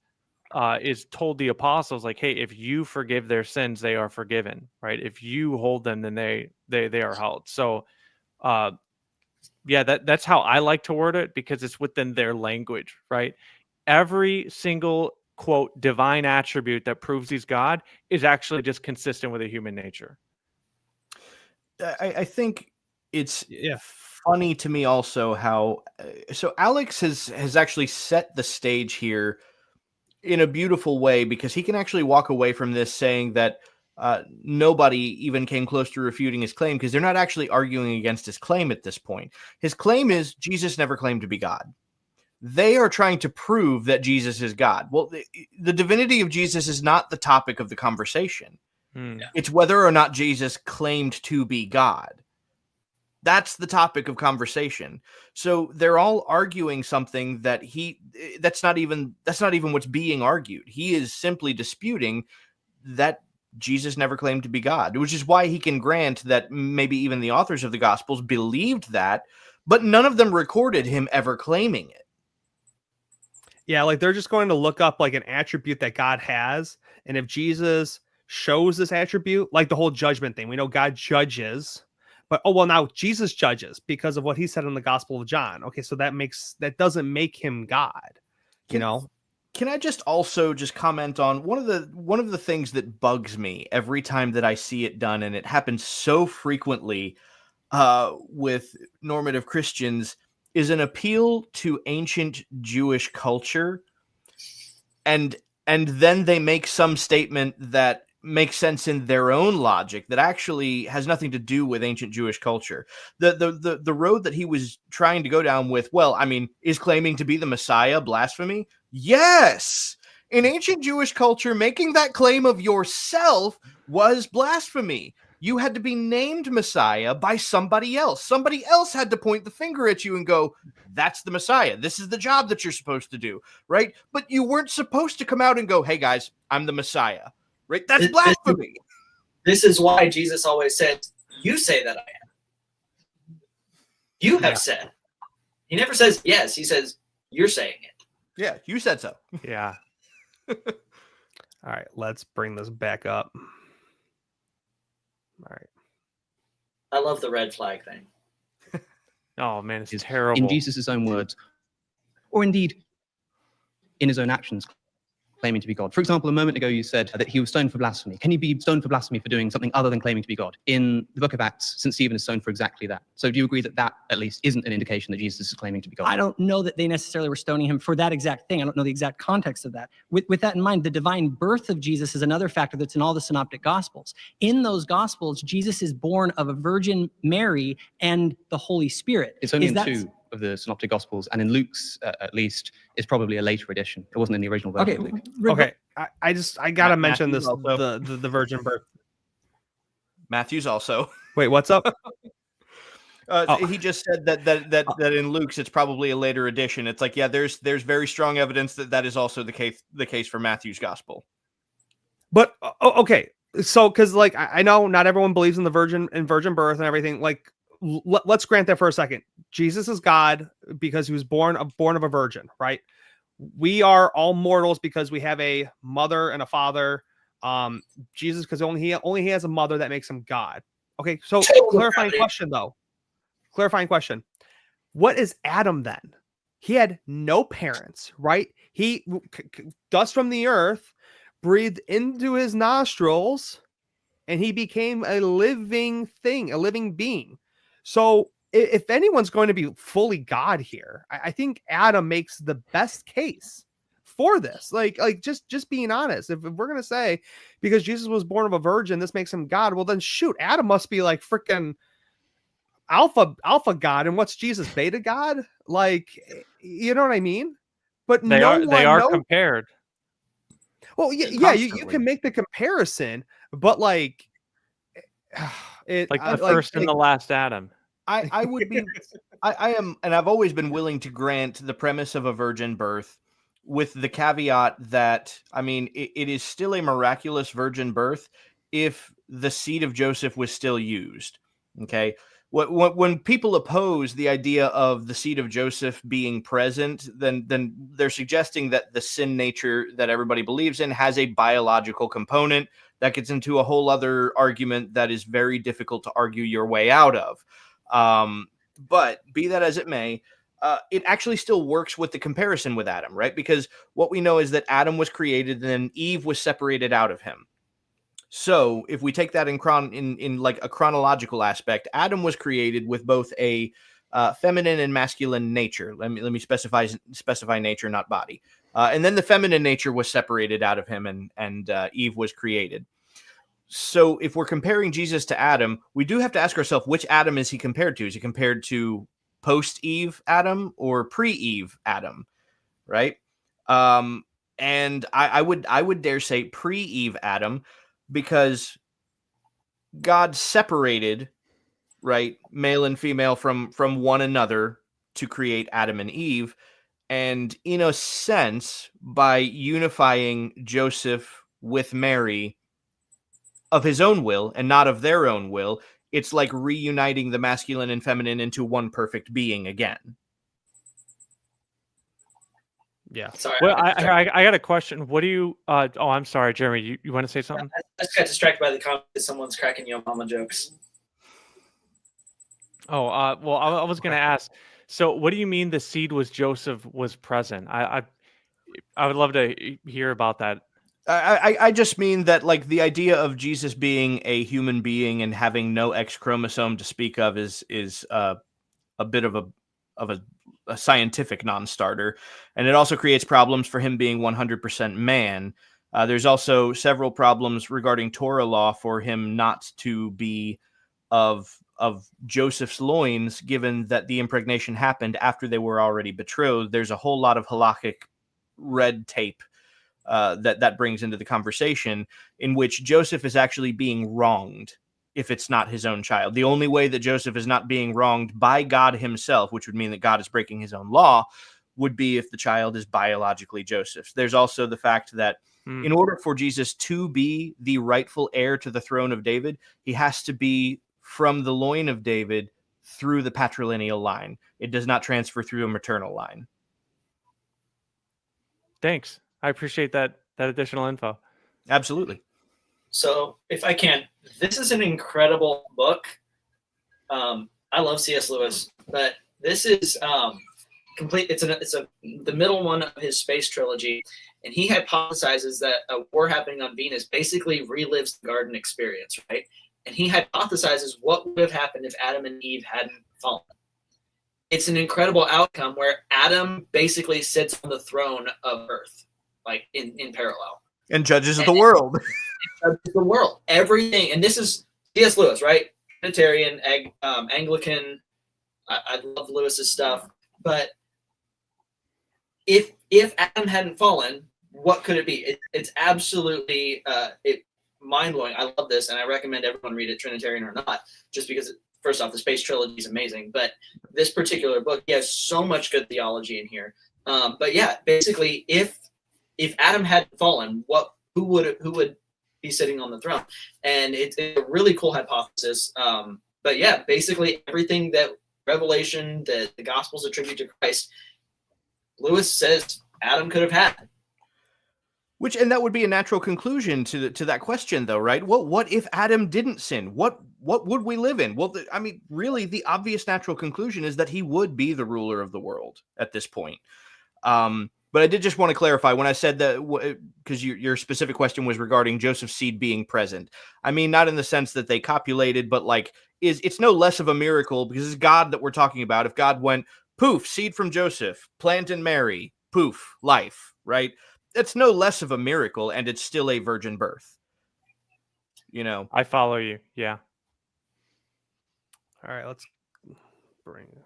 is told the apostles, like, hey, if you forgive their sins, they are forgiven, right? If you hold them, then they are held. So that's how I like to word it, because it's within their language, right? Every single quote divine attribute that proves he's God is actually just consistent with a human nature. I think it's funny to me also how so Alex has actually set the stage here in a beautiful way, because he can actually walk away from this saying that nobody even came close to refuting his claim, because they're not actually arguing against his claim at this point. His claim is Jesus never claimed to be God. They are trying to prove that Jesus is God. Well, the divinity of Jesus is not the topic of the conversation. It's whether or not Jesus claimed to be God. That's the topic of conversation. So they're all arguing something that that's not even what's being argued. He is simply disputing that Jesus never claimed to be God, which is why he can grant that maybe even the authors of the Gospels believed that, but none of them recorded him ever claiming it. Yeah, like they're just going to look up like an attribute that God has, and if Jesus shows this attribute, like the whole judgment thing, we know God judges, but now Jesus judges because of what he said in the Gospel of John. Okay, so that doesn't make him God, Can I just also just comment on one of the things that bugs me every time that I see it done, and it happens so frequently with normative Christians, is an appeal to ancient Jewish culture, and then they make some statement that make sense in their own logic that actually has nothing to do with ancient Jewish culture. The road that he was trying to go down with, well, I mean, is claiming to be the Messiah blasphemy? Yes. In ancient Jewish culture, making that claim of yourself was blasphemy. You had to be named Messiah by somebody else. Somebody else had to point the finger at you and go, that's the Messiah. This is the job that you're supposed to do, right? But you weren't supposed to come out and go, hey guys, I'm the Messiah, right? That's blasphemy. This is why Jesus always said, you say that I am. You have said. He never says yes. He says, you're saying it. Yeah, you said so. Yeah. All right, let's bring this back up. All right. I love the red flag thing. Oh man, it's terrible. In Jesus' own words, or indeed in his own actions, claiming to be God. For example, a moment ago you said that he was stoned for blasphemy. Can you be stoned for blasphemy for doing something other than claiming to be God? In the book of Acts, St. Stephen is stoned for exactly that. So do you agree that that at least isn't an indication that Jesus is claiming to be God? I don't know that they necessarily were stoning him for that exact thing. I don't know the exact context of that. With that in mind, the divine birth of Jesus is another factor that's in all the synoptic gospels. In those gospels, Jesus is born of a Virgin Mary and the Holy Spirit. It's only in 2 of the synoptic gospels, and in Luke's at least is probably a later edition. It wasn't in the original version of Luke. Okay, I gotta mention this also. the virgin birth. Matthew's also. Wait, what's up? He just said that in Luke's it's probably a later edition. It's like, yeah, there's very strong evidence that is also the case for Matthew's gospel. But okay, so because like I know not everyone believes in the virgin birth and everything. Like, let's grant that for a second. Jesus is God because he was born of a virgin, right? We are all mortals because we have a mother and a father. Jesus, because only he has a mother, that makes him God. Okay, so clarifying question. What is Adam then? He had no parents, right? He dust from the earth, breathed into his nostrils, and he became a living thing, a living being. So if anyone's going to be fully God here, I think Adam makes the best case for this. Like just being honest. If we're gonna say because Jesus was born of a virgin, this makes him God, well then shoot, Adam must be like freaking alpha God, and what's Jesus, beta God? Like, you know what I mean? But they are compared. Well, yeah, you can make the comparison, but like the first and the last Adam. I would be I am, and I've always been willing to grant the premise of a virgin birth with the caveat that, I mean, it is still a miraculous virgin birth if the seed of Joseph was still used. Okay. When people oppose the idea of the seed of Joseph being present, then they're suggesting that the sin nature that everybody believes in has a biological component that gets into a whole other argument that is very difficult to argue your way out of. But be that as it may, it actually still works with the comparison with Adam, right? Because what we know is that Adam was created and then Eve was separated out of him. So if we take that in like a chronological aspect, Adam was created with both a feminine and masculine nature. Let me specify nature, not body. And then the feminine nature was separated out of him, and Eve was created. So if we're comparing Jesus to Adam, we do have to ask ourselves, which Adam is he compared to? Is he compared to post-Eve Adam or pre-Eve Adam? Right? And I would dare say pre-Eve Adam, because God separated, right, male and female from one another to create Adam and Eve. And in a sense, by unifying Joseph with Mary of his own will and not of their own will, it's like reuniting the masculine and feminine into one perfect being again. Yeah. Sorry. Well, I got a question. What do you? I'm sorry, Jeremy. You want to say something? I just got distracted by the comment that someone's cracking yo mama jokes. Oh, well, I was going to ask. So, what do you mean the seed was present? I would love to hear about that. I just mean that, like, the idea of Jesus being a human being and having no X chromosome to speak of is a bit of a scientific non-starter, and it also creates problems for him being 100% man. There's also several problems regarding Torah law for him not to be of Joseph's loins, given that the impregnation happened after they were already betrothed. There's a whole lot of halakhic red tape that brings into the conversation, in which Joseph is actually being wronged if it's not his own child. The only way that Joseph is not being wronged by God himself, which would mean that God is breaking his own law, would be if the child is biologically Joseph's. There's also the fact that in order for Jesus to be the rightful heir to the throne of David, he has to be from the loin of David through the patrilineal line. It does not transfer through a maternal line. Thanks. I appreciate that additional info. Absolutely. So if I can, this is an incredible book. I love C.S. Lewis, but this is complete. It's the middle one of his space trilogy, and he hypothesizes that a war happening on Venus basically relives the garden experience, right? And he hypothesizes what would have happened if Adam and Eve hadn't fallen. It's an incredible outcome where Adam basically sits on the throne of Earth, like in parallel. And judges the world. Judges the world. Everything. And this is C.S. Lewis, right? Trinitarian, Anglican. I love Lewis's stuff. But if Adam hadn't fallen, what could it be? It's absolutely mind-blowing. I love this, and I recommend everyone read it, Trinitarian or not, just because, first off, the Space Trilogy is amazing. But this particular book, he has so much good theology in here. But yeah, basically, if Adam hadn't fallen, who would be sitting on the throne? And it's a really cool hypothesis. But yeah, basically everything that Revelation, that the Gospels attribute to Christ, Lewis says Adam could have had. And that would be a natural conclusion to that question, though, right? What if Adam didn't sin? What would we live in? Well, really, the obvious natural conclusion is that he would be the ruler of the world at this point. But I did just want to clarify when I said that, because your specific question was regarding Joseph's seed being present. I mean, not in the sense that they copulated, but like, it's no less of a miracle because it's God that we're talking about. If God went, poof, seed from Joseph, plant and Mary, poof, life, right? It's no less of a miracle, and it's still a virgin birth. I follow you. Yeah. All right, let's bring it.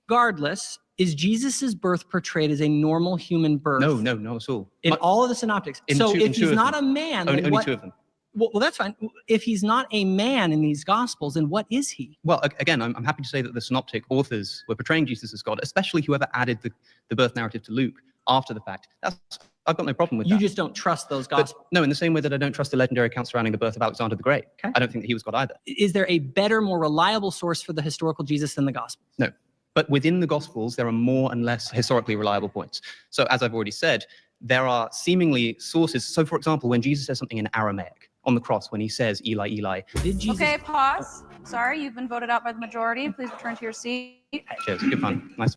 Regardless, is Jesus's birth portrayed as a normal human birth? No, not at all. In all of the synoptics. So if he's not a man, only two of them. Well, that's fine. If he's not a man in these Gospels, then what is he? Well, again, I'm happy to say that the synoptic authors were portraying Jesus as God, especially whoever added the birth narrative to Luke after the fact. I've got no problem with that. You just don't trust those Gospels? But, no, in the same way that I don't trust the legendary account surrounding the birth of Alexander the Great. Okay. I don't think that he was God either. Is there a better, more reliable source for the historical Jesus than the Gospels? No. But within the Gospels, there are more and less historically reliable points. So as I've already said, there are seemingly sources. So, for example, when Jesus says something in Aramaic on the cross, when he says, Eli, Eli. Did Jesus... Okay, pause. Sorry, you've been voted out by the majority. Please return to your seat. Cheers. Good fun. Nice.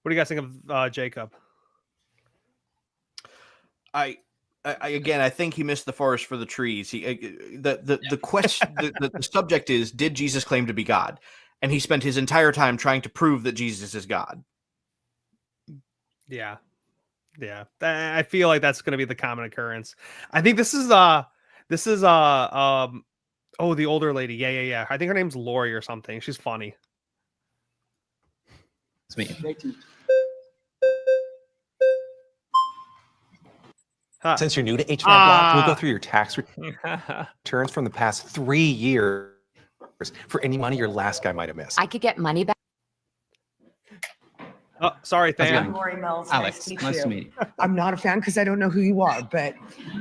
What do you guys think of Jacob? I again, I think he missed the forest for the trees. The question, the subject is, did Jesus claim to be God? And he spent his entire time trying to prove that Jesus is God. Yeah. I feel like that's going to be the common occurrence. I think this is the older lady. Yeah. I think her name's Lori or something. She's funny. It's me. Huh. Since you're new to HVAC Block, we'll go through your tax returns from the past 3 years for any money your last guy might have missed. I could get money back. Oh, sorry, Thea. Lori Mills. Alex, nice to meet you. I'm not a fan because I don't know who you are, but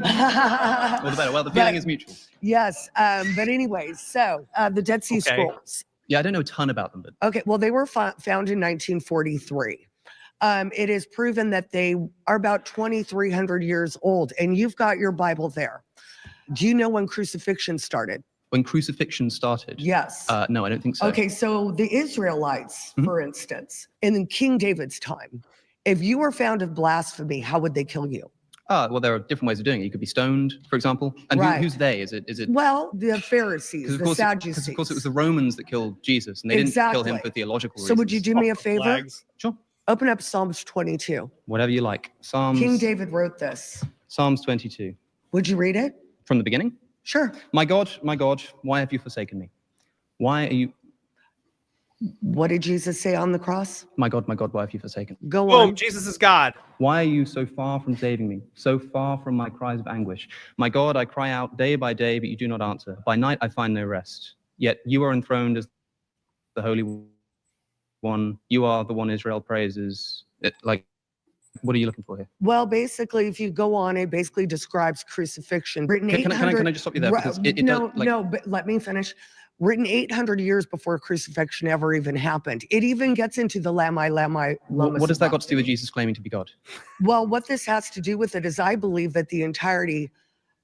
All the better. Well, the feeling is mutual. Yes. But anyways, so the Dead Sea Scrolls. Yeah, I don't know a ton about them, but Okay, well, they were found in 1943. It is proven that they are about 2,300 years old, and you've got your Bible there. Do you know when crucifixion started? when crucifixion started? Yes. No, I don't think so. Okay, so the Israelites, for instance, in King David's time, if you were found of blasphemy, how would they kill you? Well, there are different ways of doing it. You could be stoned, for example. And who's they? Is it? Well, the Pharisees, the Sadducees. Because of course it was the Romans that killed Jesus, and they didn't kill him for theological reasons. So would you do me a favor? Sure. Open up Psalms 22. Whatever you like. King David wrote this. Psalms 22. Would you read it? From the beginning? Sure. My God, why have you forsaken me? Why are you... What did Jesus say on the cross? My God, why have you forsaken me? Go Boom, on. Jesus is God. Why are you so far from saving me, so far from my cries of anguish? My God, I cry out day by day, but you do not answer. By night I find no rest. Yet you are enthroned as the Holy One. You are the one Israel praises. What are you looking for here? Well, basically, if you go on, it basically describes crucifixion. Written Can I just stop you there? Because no, but let me finish. Written 800 years before crucifixion ever even happened. It even gets into the Lamai, Lama. What has that got to do with Jesus claiming to be God? Well, what this has to do with it is I believe that the entirety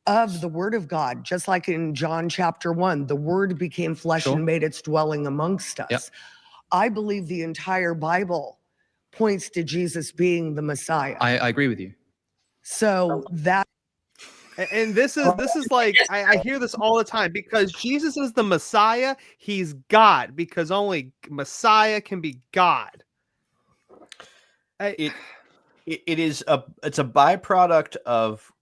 of the Word of God, just like in John chapter 1, the Word became flesh and made its dwelling amongst us. Yep. I believe the entire Bible points to Jesus being the Messiah. I agree with you. So that. And this is like, I hear this all the time, because Jesus is the Messiah. He's God, because only Messiah can be God. It's a byproduct of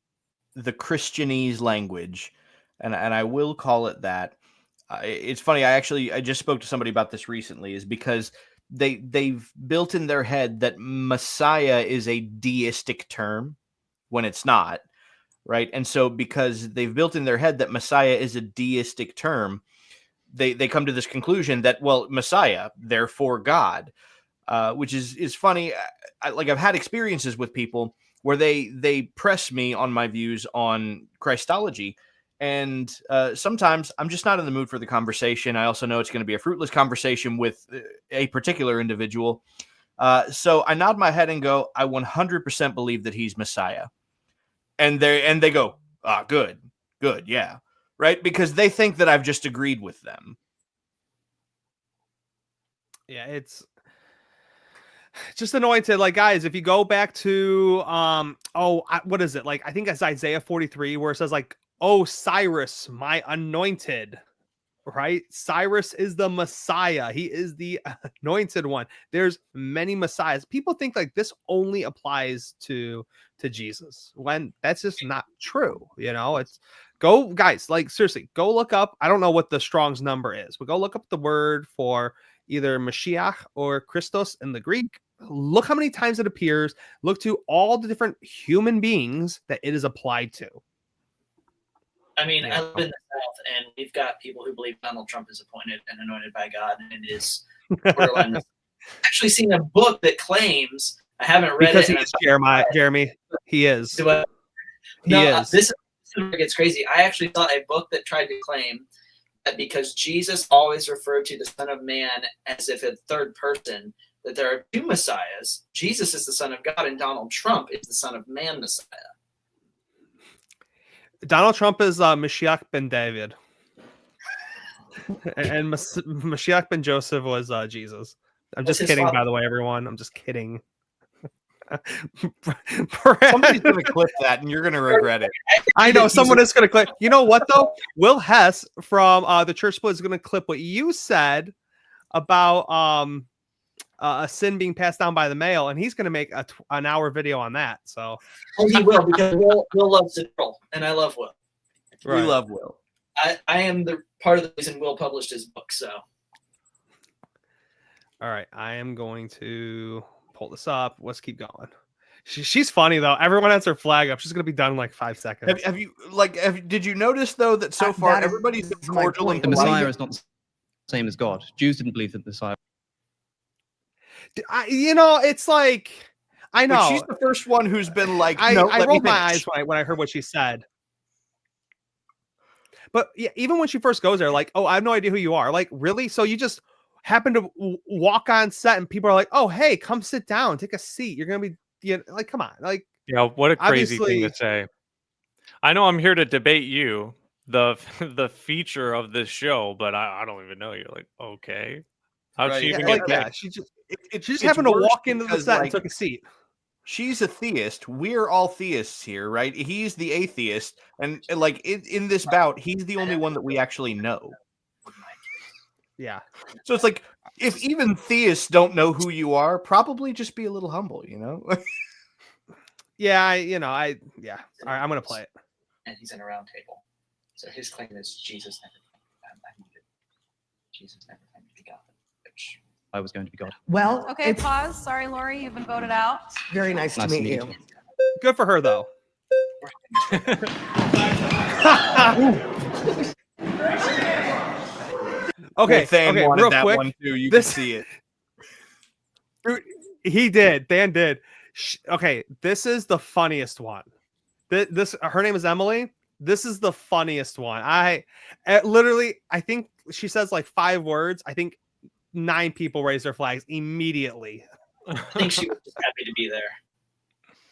the Christianese language, and I will call it that. It's funny. I just spoke to somebody about this recently, is because they've built in their head that Messiah is a deistic term when it's not. Right. And so because they've built in their head that Messiah is a deistic term, they come to this conclusion that, well, Messiah, therefore God, which is funny. I've had experiences with people where they press me on my views on Christology. And sometimes I'm just not in the mood for the conversation. I also know it's going to be a fruitless conversation with a particular individual. So I nod my head and go, I 100% believe that he's Messiah. And they go, good, yeah, right? Because they think that I've just agreed with them. Yeah, it's just annoying to, like, guys, if you go back to what is it? Like, I think it's Isaiah 43 where it says, like, oh, Cyrus, my anointed, right? Cyrus is the Messiah. He is the anointed one. There's many Messiahs. People think like this only applies to Jesus, when that's just not true. It's guys, like, seriously, go look up. I don't know what the Strong's number is, but go look up the word for either Mashiach or Christos in the Greek. Look how many times it appears. Look to all the different human beings that it is applied to. I mean, I live in the South, and we've got people who believe Donald Trump is appointed and anointed by God, and is borderline. I've actually seen a book that claims, I haven't read because it. Because he is Jeremy. He is. He is. This is where it gets crazy. I actually saw a book that tried to claim that because Jesus always referred to the Son of Man as if a third person, that there are two Messiahs. Jesus is the Son of God, and Donald Trump is the Son of Man Messiah. Donald Trump is Mashiach ben David. And Mashiach ben Joseph was Jesus. I'm just kidding, by the way, everyone. I'm just kidding. Somebody's going to clip that, and you're going to regret it. I know someone is going to clip. You know what, though? Will Hess from the Church Split is going to clip what you said about a sin being passed down by the mail, and he's going to make an hour video on that. So he will, because Will loves to troll, and I love Will. Right. We love Will. I am the part of the reason Will published his book. So, all right, I am going to pull this up. Let's keep going. She's funny though. Everyone has her flag up. She's gonna be done in like 5 seconds. Have you did you notice though that so far everybody's cordial and the Messiah is not the same as God. Jews didn't believe that the Messiah. It's like, I know. But she's the first one who's been like, I rolled my eyes when I heard what she said. But yeah, even when she first goes there, like, oh, I have no idea who you are. Like, really? So you just happen to walk on set and people are like, oh, hey, come sit down, take a seat. You're going to be, like, come on. Like, what a crazy thing to say. I know I'm here to debate you, the feature of this show, but I don't even know. You're like, okay. How'd she even get that? She just happened to walk into the set and took a seat. She's a theist. We're all theists here, right? He's the atheist. And like in this bout, he's the only one that we actually know. Yeah. So it's like, if even theists don't know who you are, probably just be a little humble, you know? Yeah, All right, I'm gonna play it. And he's in a round table. So his claim is Jesus never Jesus never claimed to be God. Which I was going to be God. Well, Okay, it's pause. Sorry, Lori, you've been voted out. very nice to meet you. Good for her, though. Okay, Nathan wanted real that quick. one too. You This- can see it. He did. Dan did. Okay, this is the funniest one. Her name is Emily. This is the funniest one. I think she says like 5 words. I think 9 people raise their flags immediately. I think she was just happy to be there.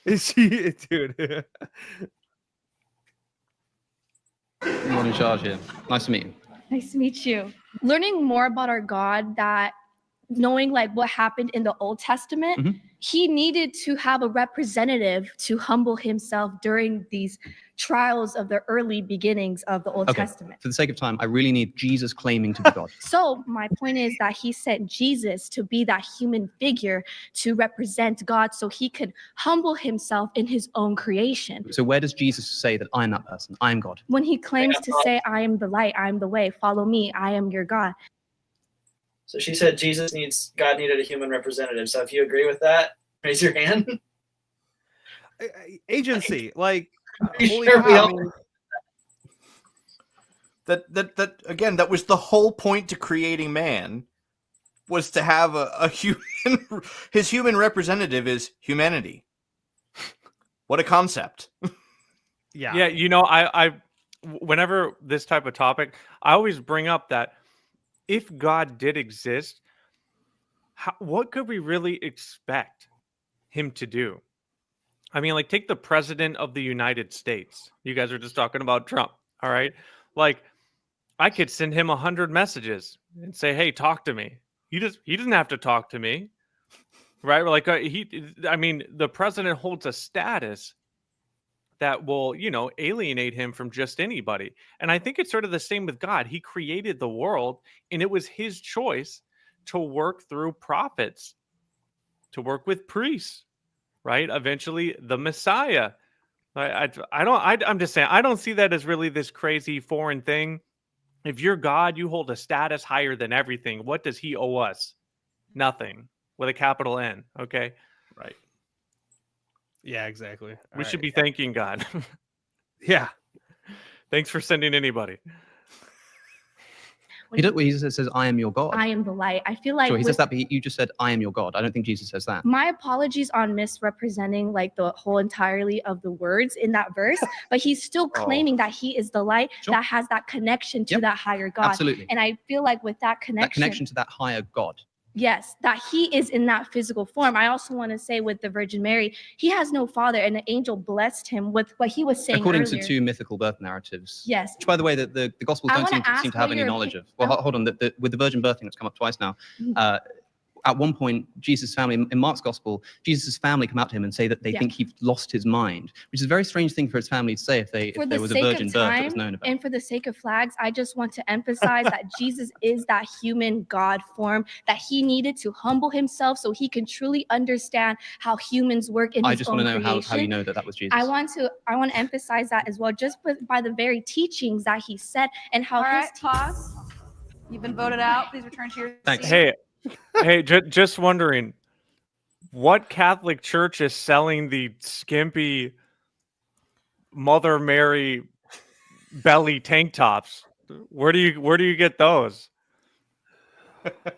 Is she, dude? You're in charge here. Nice to meet you. Nice to meet you. Learning more about our God, that knowing like what happened in the Old Testament, he needed to have a representative to humble himself during these trials of the early beginnings of the Old Testament. For the sake of time, I really need Jesus claiming to be God. So my point is that he sent Jesus to be that human figure to represent God so he could humble himself in his own creation. So where does Jesus say that I'm that person? I'm God. When he claims to say, I am the light, I am the way, follow me, I am your God. So she said God needed a human representative. So if you agree with that, raise your hand. Agency, like, Holy cow, cow. I mean, That again, that was the whole point to creating man, was to have a human. His human representative is humanity. What a concept! yeah. Yeah, I whenever this type of topic, I always bring up that if God did exist, what could we really expect him to do? I mean, like, take the president of the United States. You guys are just talking about Trump, all right? Like, I could send him 100 messages and say, "Hey, talk to me." He doesn't have to talk to me, right? Like, the president holds a status that will, alienate him from just anybody. And I think it's sort of the same with God. He created the world, and it was his choice to work through prophets, to work with priests, right? Eventually the Messiah. I'm just saying, I don't see that as really this crazy foreign thing. If you're God, you hold a status higher than everything. What does he owe us? Nothing, with a capital N. Okay. Right. Yeah, exactly. We should be thanking God. Yeah. Thanks for sending anybody. He says, I am your God. I am the light. I feel like Sure, he says that, but you just said, I am your God. I don't think Jesus says that. my apologies on misrepresenting like the whole entirely of the words in that verse, but he's still claiming that he is the light that has that connection to that higher God. Absolutely. And I feel like with that That connection to that higher God. yes, that he is in that physical form. I also want to say with the Virgin Mary, he has no father, and the angel blessed him with what he was saying According earlier. to 2 mythical birth narratives. Yes. Which, by the way, the Gospels I don't wanna seem ask to have what any your knowledge opi- of. Well, hold on. With the virgin birthing that's come up twice now, at one point, Jesus' family, in Mark's Gospel, Jesus' family come out to him and say that they think he lost his mind, which is a very strange thing for his family to say if there was a virgin birth that was known about. And for the sake of flags, I just want to emphasize that Jesus is that human God form, that he needed to humble himself so he can truly understand how humans work in I his just own want to know how creation. you know that was Jesus. I want to emphasize that as well, just by the very teachings that he said and how All his right, pause. You've been voted out. Please return to your Thanks. seat. Hey, just wondering, what Catholic church is selling the skimpy Mother Mary belly tank tops? Where do you get those?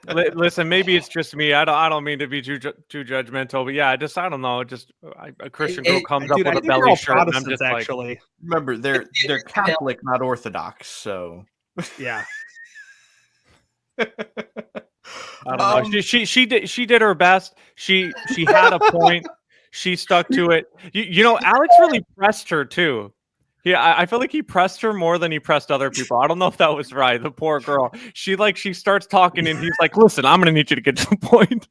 Listen, maybe it's just me. I don't mean to be too judgmental, but yeah, I don't know. Just a Christian girl comes up Dude, I with a think they're belly all shirt, and I'm Protestants, just actually. Remember, they're Catholic, not Orthodox. So Yeah. I don't know. She did her best. She had a point. She stuck to it. Alex really pressed her too. Yeah, I feel like he pressed her more than he pressed other people. I don't know if that was right. The poor girl. She starts talking and he's like, "Listen, I'm gonna need you to get to the point."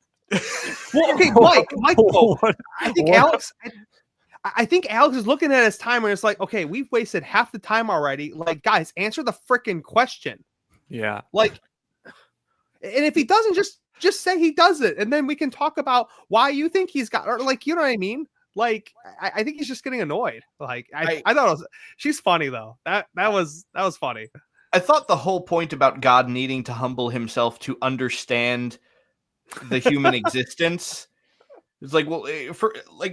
Well, okay, Mike. Though, I think Alex is looking at his timer and it's like, okay, we've wasted half the time already. Like, guys, answer the freaking question. Yeah. Like, And if he doesn't, just say he does it, and then we can talk about why you think he's got, or like, you know what I mean? Like, I think he's just getting annoyed. Like, I thought she's funny though. That was funny. I thought the whole point about God needing to humble himself to understand the human existence is like, well,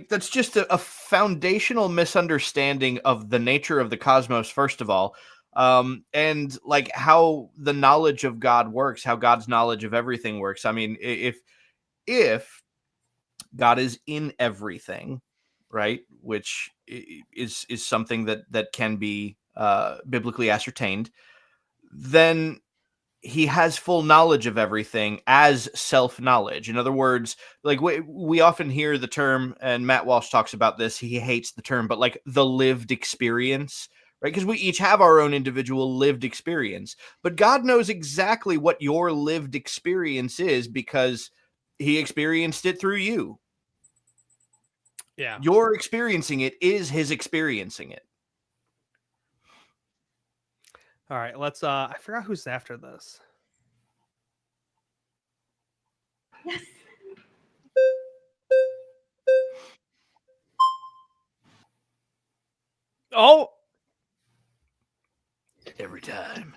that's just a foundational misunderstanding of the nature of the cosmos, first of all, and like how the knowledge of God works, how God's knowledge of everything works. I mean, if God is in everything, right, which is something that can be biblically ascertained, then he has full knowledge of everything as self-knowledge. In other words, like we often hear the term, and Matt Walsh talks about this, he hates the term, but like the lived experience, right? Because we each have our own individual lived experience, but God knows exactly what your lived experience is because he experienced it through you. Yeah. Your experiencing it is his experiencing it. All right, let's I forgot who's after this. Yes. Oh, Every time.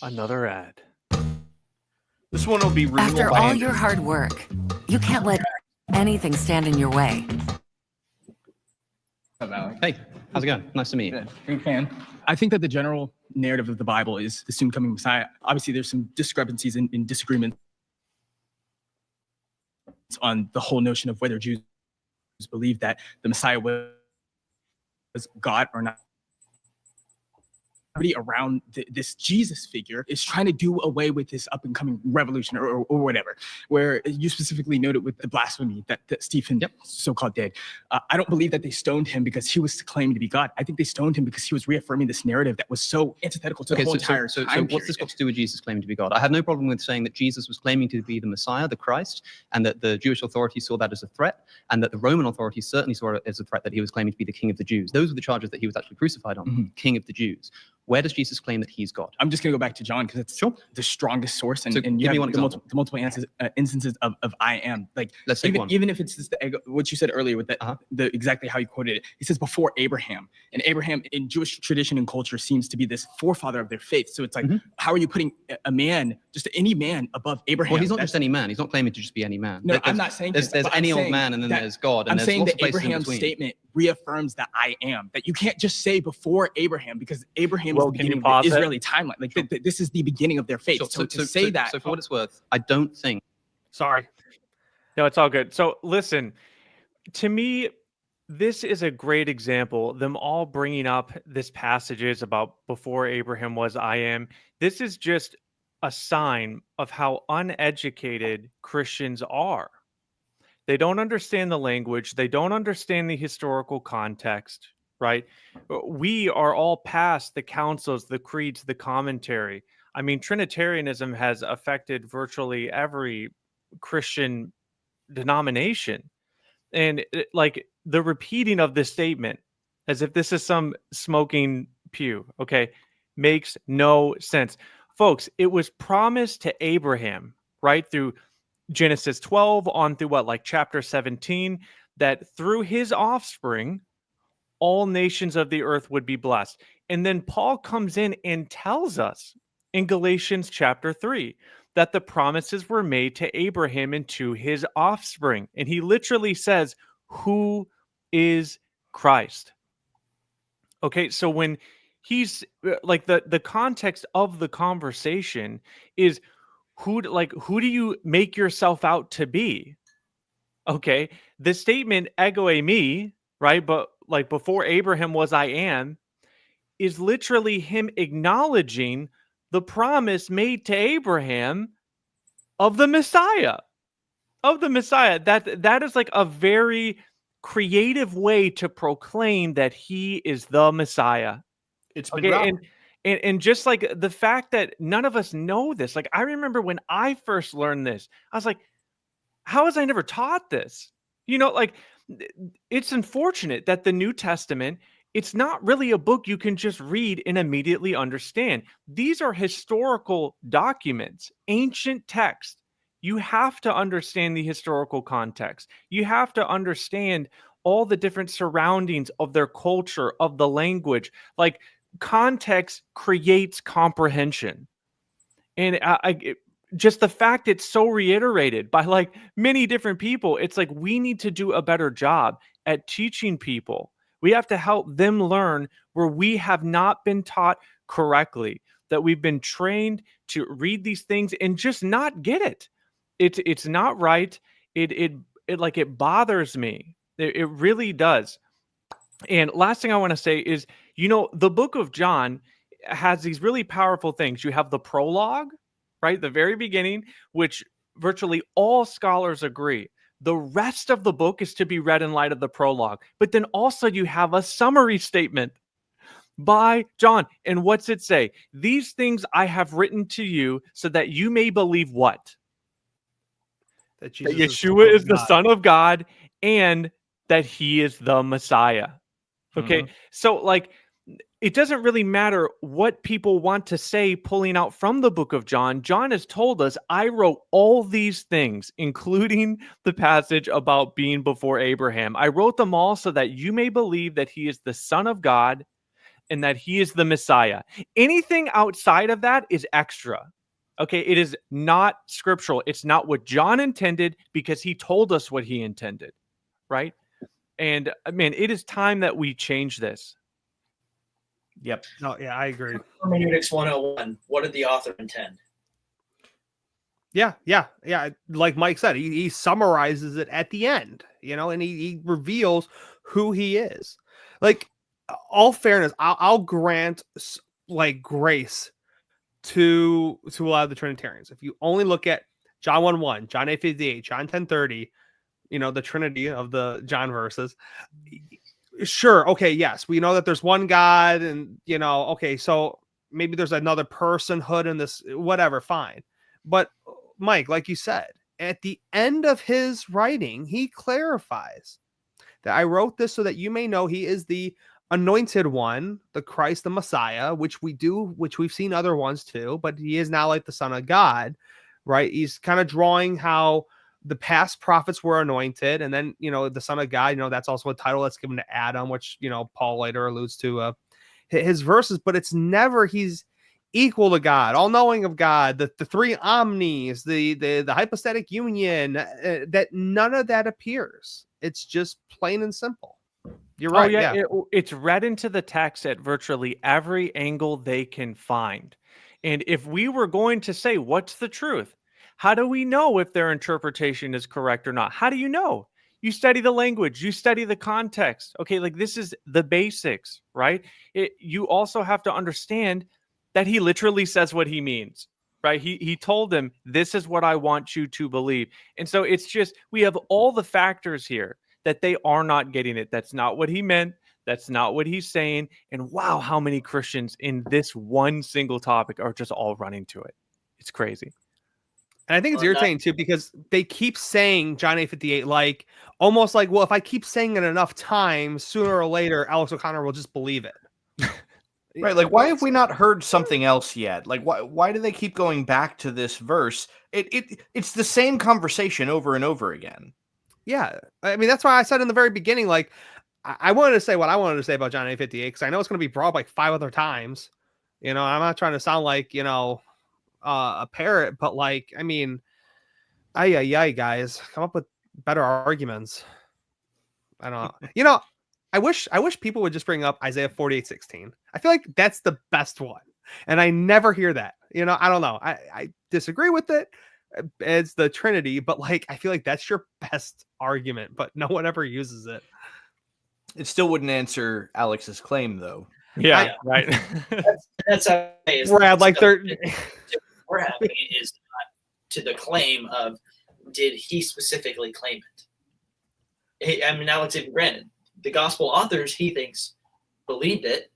another ad. This one will be renewal After by all Andrew. your hard work, you can't let anything stand in your way. Hey, how's it going? Nice to meet you. You can. I think that the general narrative of the Bible is the soon coming Messiah. Obviously, there's some discrepancies and disagreements on the whole notion of whether Jews believe that the Messiah was God or not. Around this Jesus figure is trying to do away with this up and coming revolution or whatever, where you specifically noted with the blasphemy that Stephen so-called did. I don't believe that they stoned him because he was claiming to be God. I think they stoned him because he was reaffirming this narrative that was so antithetical to the whole entire so time what's this got to do with Jesus claiming to be God? I have no problem with saying that Jesus was claiming to be the Messiah, the Christ, and that the Jewish authorities saw that as a threat, and that the Roman authorities certainly saw it as a threat that he was claiming to be the King of the Jews. Those were the charges that he was actually crucified on, King of the Jews. Where does Jesus claim that he's God? I'm just going to go back to John because it's the strongest source, and So you give me have one the example. multiple instances of I am. Like, Let's take one. even if it's just what you said earlier with the exactly how you quoted it. He says before Abraham, and Abraham in Jewish tradition and culture seems to be this forefather of their faith. So it's like, how are you putting a man, just any man, above Abraham? Well, he's not just any man. He's not claiming to just be any man. No, I'm not saying there's any old man, and then there's God. And I'm there's saying lots that of places in Abraham's between. statement reaffirms that I am. That you can't just say before Abraham because Abraham Well, is the can you beginning of pause the it? Israeli timeline. Like this is the beginning of their faith. So to say that. So for what it's worth, I don't think. Sorry. No, it's all good. So listen, to me, this is a great example. Them all bringing up this passages about before Abraham was I am. This is just a sign of how uneducated Christians are. They don't understand the language. They don't understand the historical context, right? We are all past the councils, the creeds, the commentary. I mean, Trinitarianism has affected virtually every Christian denomination. And like the repeating of this statement as if this is some smoking pew, okay, makes no sense. Folks, it was promised to Abraham, right, through Genesis 12 on through what, like chapter 17, that through his offspring, all nations of the earth would be blessed. And then Paul comes in and tells us in Galatians chapter 3 that the promises were made to Abraham and to his offspring. And he literally says, who is Christ? Okay, so when he's like the context of the conversation is who do you make yourself out to be? Okay, the statement ego eimi, right? But like before Abraham was I am, is literally him acknowledging the promise made to Abraham of the Messiah. That is like a very creative way to proclaim that he is the Messiah. It's been and just like the fact that none of us know this. Like I remember when I first learned this, I was like, how was I never taught this? You know, like it's unfortunate that the New Testament it's not really a book you can just read and immediately understand. These are historical documents, ancient text. You have to understand the historical context. You have to understand all the different surroundings of their culture, of the language. Like, context creates comprehension. And just the fact it's so reiterated by like many different people, it's like we need to do a better job at teaching people. We have to help them learn where we have not been taught correctly, that we've been trained to read these things and just not get it. It's not right. It bothers me. It really does. And last thing I want to say is, the book of John has these really powerful things. You have the prologue, right? The very beginning, which virtually all scholars agree. The rest of the book is to be read in light of the prologue. But then also you have a summary statement by John. And what's it say? These things I have written to you so that you may believe what? That Yeshua is the Son of God and that he is the Messiah. Okay. So like, it doesn't really matter what people want to say pulling out from the book of John. John has told us, I wrote all these things, including the passage about being before Abraham. I wrote them all so that you may believe that he is the Son of God and that he is the Messiah. Anything outside of that is extra. Okay, it is not scriptural. It's not what John intended because he told us what he intended, right? And man, it is time that we change this. Yep. No, yeah, I agree. Hermeneutics 101. What did the author intend? Yeah. Like Mike said, he summarizes it at the end, and he reveals who he is. Like, all fairness, I'll grant like grace to a lot of the Trinitarians. If you only look at John 1:1, John 8:58, John 10:30, the Trinity of the John verses. Sure. Okay. Yes. We know that there's one God and, okay. So maybe there's another personhood in this, whatever. Fine. But Mike, like you said, at the end of his writing, he clarifies that I wrote this so that you may know he is the anointed one, the Christ, the Messiah, which we've seen other ones too, but he is now like the Son of God, right? He's kind of drawing how the past prophets were anointed, and then the Son of God, that's also a title that's given to Adam, which Paul later alludes to his verses, but it's never he's equal to God, all knowing of God, the three omnis, the hypostatic union, that none of that appears. It's just plain and simple. You're right. Oh, yeah. It's read into the text at virtually every angle they can find. And if we were going to say, what's the truth? How do we know if their interpretation is correct or not? How do you know? You study the language, you study the context. Okay, like this is the basics, right? You also have to understand that he literally says what he means, right? He told them, this is what I want you to believe. And so it's just, we have all the factors here that they are not getting it. That's not what he meant. That's not what he's saying. And wow, how many Christians in this one single topic are just all running to it. It's crazy. And I think it's irritating too, because they keep saying John 8:58, like almost like, well, if I keep saying it enough times, sooner or later, Alex O'Connor will just believe it. Right. Like, why have we not heard something else yet? Like, why do they keep going back to this verse? It's the same conversation over and over again. Yeah. I mean, that's why I said in the very beginning, like, I wanted to say what I wanted to say about John 8:58, because I know it's going to be brought up like 5 other times. I'm not trying to sound like, a parrot, but like, I mean, guys, come up with better arguments. I don't know. I wish people would just bring up Isaiah 48:16. I feel like that's the best one, and I never hear that. I don't know. I disagree with it. It's the Trinity, but like, I feel like that's your best argument, but no one ever uses it. It still wouldn't answer Alex's claim, though. Yeah, right. That's Brad, like they're. We're having is not to the claim of did he specifically claim it? I mean, Alex even granted the gospel authors he thinks believed it.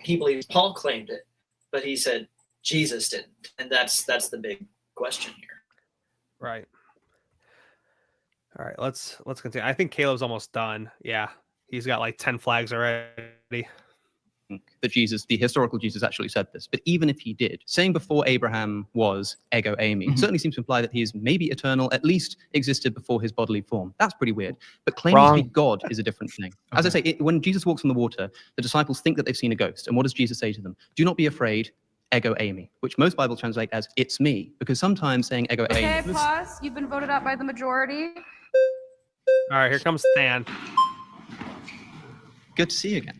He believes Paul claimed it, but he said Jesus didn't, and that's the big question here. Right. All right, let's continue. I think Caleb's almost done. Yeah, he's got like 10 flags already. That Jesus, the historical Jesus, actually said this. But even if he did, saying before Abraham was ego eimi, certainly seems to imply that he is maybe eternal, at least existed before his bodily form. That's pretty weird. But claiming to be God is a different thing. As I say, when Jesus walks on the water, the disciples think that they've seen a ghost. And what does Jesus say to them? Do not be afraid, ego eimi, which most Bibles translate as it's me, because sometimes saying ego Okay, eimi. pause. You've been voted out by the majority. All right, here comes Than. Good to see you again.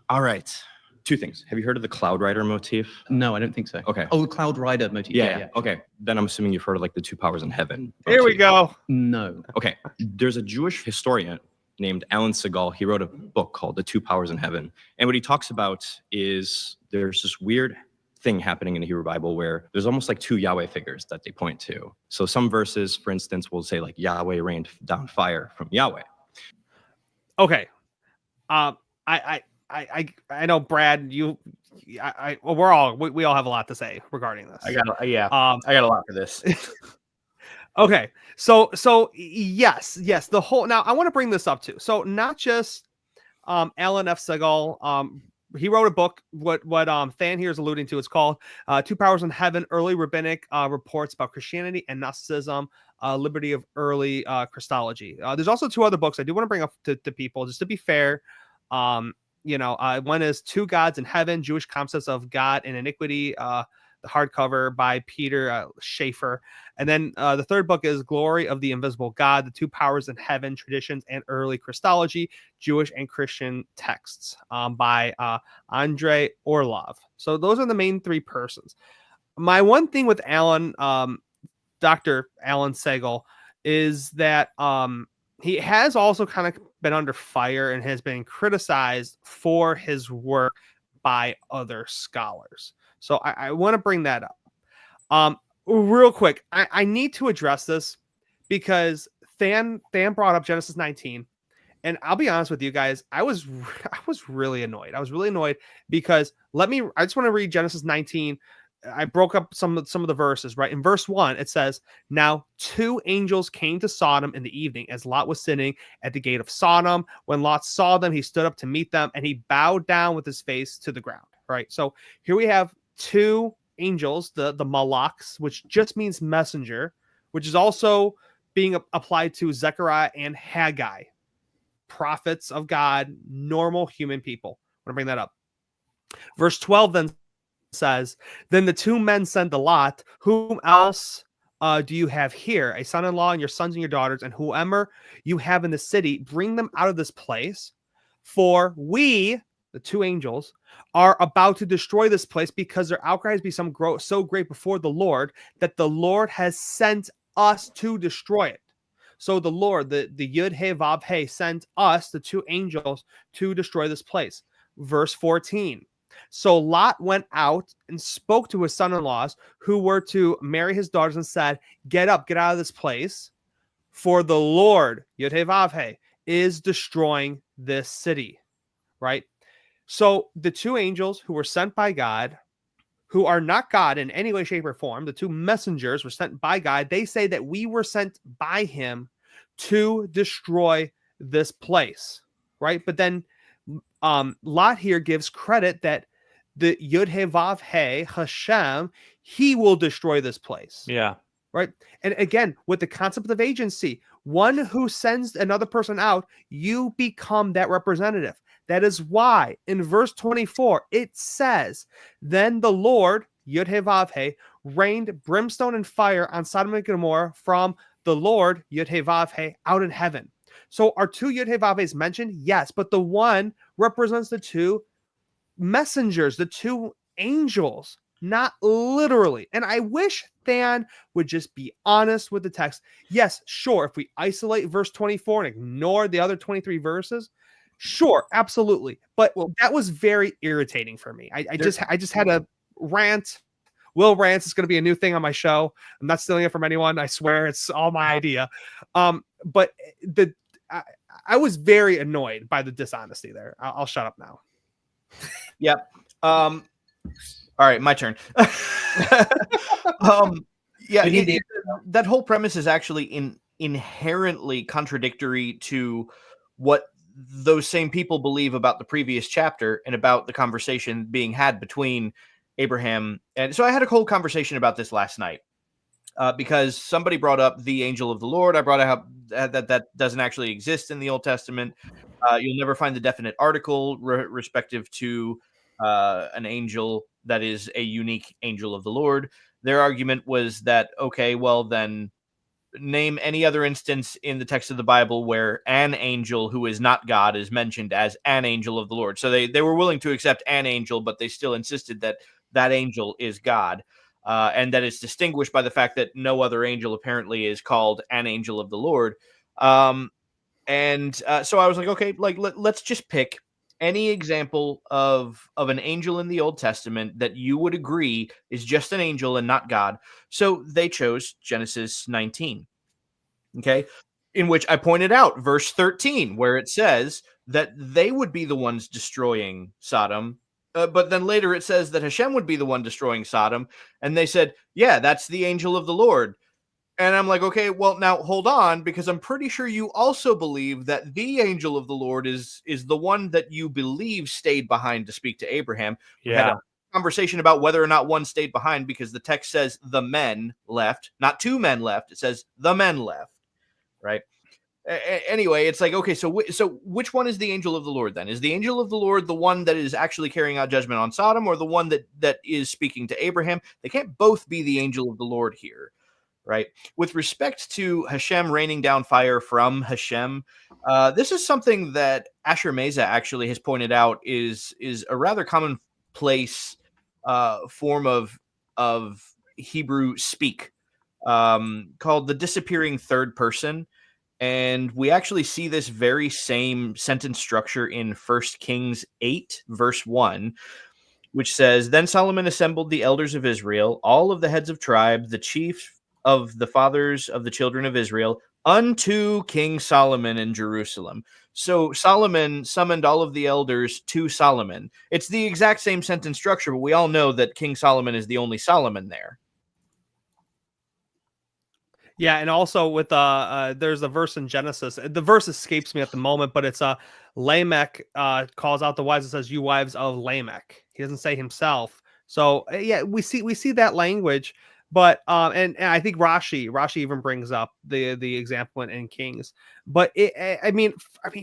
All right. Two things. Have you heard of the Cloud Rider motif? No, I don't think so. Okay. Oh, the Cloud Rider motif. Yeah. Okay. Then I'm assuming you've heard of like the two powers in heaven. Here we go. No. Okay. There's a Jewish historian named Alan Segal. He wrote a book called The Two Powers in Heaven. And what he talks about is there's this weird thing happening in the Hebrew Bible where there's almost like two Yahweh figures that they point to. So some verses, for instance, will say like Yahweh rained down fire from Yahweh. Okay. I know, Brad, we all have a lot to say regarding this. I got a lot for this. Okay. So yes, the whole, now I want to bring this up too. So not just Alan F. Segal, he wrote a book, what Than here is alluding to. It's called Two Powers in Heaven, Early Rabbinic Reports About Christianity and Gnosticism, Liberty of Early Christology. There's also two other books I do want to bring up to people, just to be fair. One is Two Gods in Heaven, Jewish Concepts of God and Iniquity, the hardcover by Peter Schaefer. And then the third book is Glory of the Invisible God, The Two Powers in Heaven, Traditions and Early Christology, Jewish and Christian Texts, by Andrei Orlov. So those are the main three persons. My one thing with Alan, Dr. Alan Segal, is that he has also kind of been under fire and has been criticized for his work by other scholars. So I want to bring that up. Real quick, I need to address this because Than brought up Genesis 19. And I'll be honest with you guys, I was really annoyed. I was really annoyed because I just want to read Genesis 19. I broke up some of the verses, right? In verse 1, it says, "Now 2 angels came to Sodom in the evening as Lot was sitting at the gate of Sodom. When Lot saw them, he stood up to meet them and he bowed down with his face to the ground," right? So here we have 2 angels, the malaks, which just means messenger, which is also being applied to Zechariah and Haggai, prophets of God, normal human people. I want to bring that up. Verse 12 then says, "Then the 2 men said to Lot, whom else do you have here? A son-in-law and your sons and your daughters, and whoever you have in the city, bring them out of this place. For we," the 2 angels, "are about to destroy this place because their outcry has become so great before the Lord that the Lord has sent us to destroy it." So the Lord, the Yud He Vav He, sent us, the 2 angels, to destroy this place. Verse 14. "So Lot went out and spoke to his son-in-laws who were to marry his daughters and said, 'Get up, get out of this place, for the Lord, Yud He Vav He, is destroying this city,'" right? So the 2 angels who were sent by God, who are not God in any way, shape, or form, the 2 messengers were sent by God. They say that we were sent by him to destroy this place, right? But then Lot here gives credit that the Yud He Vav He, Hashem, he will destroy this place. Yeah. Right. And again, with the concept of agency, one who sends another person out, you become that representative. That is why in verse 24, it says, "Then the Lord, Yud He Vav He, rained brimstone and fire on Sodom and Gomorrah from the Lord, Yud He Vav He, out in heaven." So are 2 Yud He Vav He's mentioned? Yes, but the one represents the 2 messengers, the 2 angels, not literally. And I wish Than would just be honest with the text. Yes, sure, if we isolate verse 24 and ignore the other 23 verses, sure, absolutely. But that was very irritating for me. I just had a rant. Will rants is going to be a new thing on my show. I'm not stealing it from anyone. I swear it's all my idea. But I was very annoyed by the dishonesty there. I'll shut up now. Yep. All right, my turn. That whole premise is actually inherently contradictory to what those same people believe about the previous chapter and about the conversation being had between Abraham. And so I had a whole conversation about this last night because somebody brought up the angel of the Lord. I brought up that doesn't actually exist in the Old Testament. You'll never find the definite article respective to an angel that is a unique angel of the Lord. Their argument was that, okay, well then name any other instance in the text of the Bible where an angel who is not God is mentioned as an angel of the Lord. So they were willing to accept an angel, but they still insisted that that angel is God. And that it's distinguished by the fact that no other angel apparently is called an angel of the Lord. So I was like, okay, like let's just pick any example of an angel in the Old Testament that you would agree is just an angel and not God. So they chose Genesis 19, okay, in which I pointed out verse 13, where it says that they would be the ones destroying Sodom. But then later it says that Hashem would be the one destroying Sodom. And they said, yeah, that's the angel of the Lord. And I'm like, okay, well, now hold on, because I'm pretty sure you also believe that the angel of the Lord is the one that you believe stayed behind to speak to Abraham. We had a conversation about whether or not one stayed behind, because the text says the men left, not two men left. It says the men left, right? Anyway, it's like, okay, so which one is the angel of the Lord then? Is the angel of the Lord the one that is actually carrying out judgment on Sodom, or the one that is speaking to Abraham? They can't both be the angel of the Lord here. Right. With respect to Hashem raining down fire from Hashem, this is something that Asher Meza actually has pointed out is a rather commonplace form of Hebrew speak called the disappearing third person. And we actually see this very same sentence structure in 1 Kings 8, verse 1, which says, "Then Solomon assembled the elders of Israel, all of the heads of tribes, the chiefs of the fathers of the children of Israel, unto King Solomon in Jerusalem." So Solomon summoned all of the elders to Solomon. It's the exact same sentence structure, but we all know that King Solomon is the only Solomon there. Yeah, and also with there's a verse in Genesis. The verse escapes me at the moment, but it's Lamech calls out the wives and says, "You wives of Lamech." He doesn't say himself. So yeah, we see that language. But and I think Rashi even brings up the example in Kings. But I mean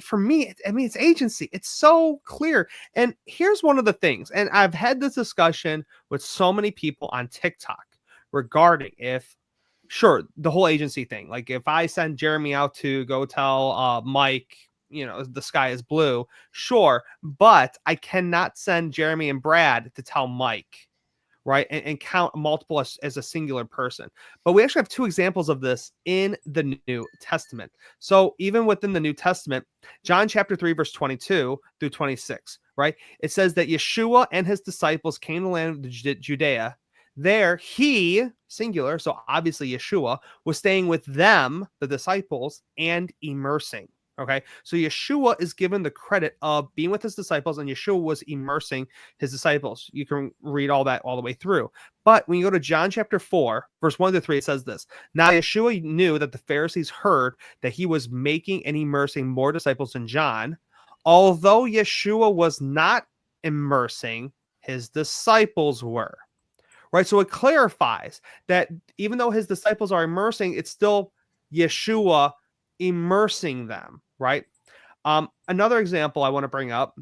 for me, it's agency. It's so clear. And here's one of the things, and I've had this discussion with so many people on TikTok regarding the whole agency thing. Like if I send Jeremy out to go tell Mike, the sky is blue, sure, but I cannot send Jeremy and Brad to tell Mike. Right, and count multiple as a singular person. But we actually have two examples of this in the New Testament. So even within the New Testament, John chapter 3, verse 22 through 26, right? It says that Yeshua and his disciples came to the land of Judea. There he, singular, so obviously Yeshua, was staying with them, the disciples, and immersing. Okay, so Yeshua is given the credit of being with his disciples, and Yeshua was immersing his disciples. You can read all that all the way through. But when you go to John chapter 4, verse 1 to 3, it says this: "Now Yeshua knew that the Pharisees heard that he was making and immersing more disciples than John. Although Yeshua was not immersing, his disciples were." Right, so it clarifies that even though his disciples are immersing, it's still Yeshua immersing them, right? Another example I want to bring up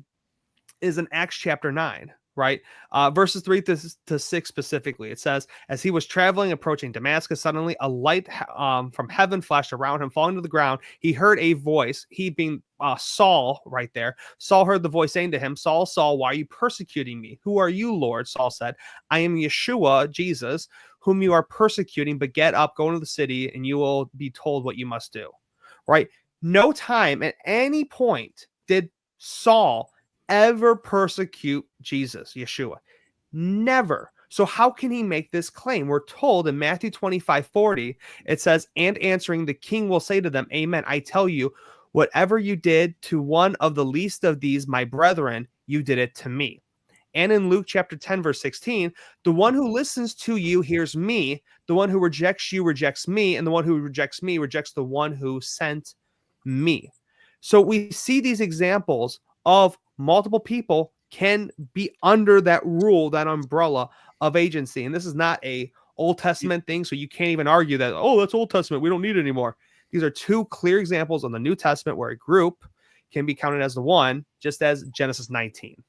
is in Acts chapter 9, right? Verses 3 to 6 specifically. It says, "As he was traveling, approaching Damascus, suddenly a light from heaven flashed around him. Falling to the ground, he heard a voice," he being Saul right there. Saul heard the voice saying to him, "Saul, Saul, why are you persecuting me?" "Who are you, Lord?" Saul said. "I am Yeshua, Jesus, whom you are persecuting, but get up, go into the city, and you will be told what you must do." Right? No time at any point did Saul ever persecute Jesus, Yeshua. Never. So how can he make this claim? We're told in Matthew 25:40, it says, "And answering, the king will say to them, Amen. I tell you, whatever you did to one of the least of these, my brethren, you did it to me." And in Luke chapter 10, verse 16, "The one who listens to you hears me. The one who rejects you rejects me. And the one who rejects me rejects the one who sent me." So we see these examples of multiple people can be under that rule, that umbrella of agency. And this is not a Old Testament thing, so you can't even argue that, oh, that's Old Testament, we don't need it anymore. These are two clear examples on the New Testament where a group can be counted as the one, just as Genesis 19.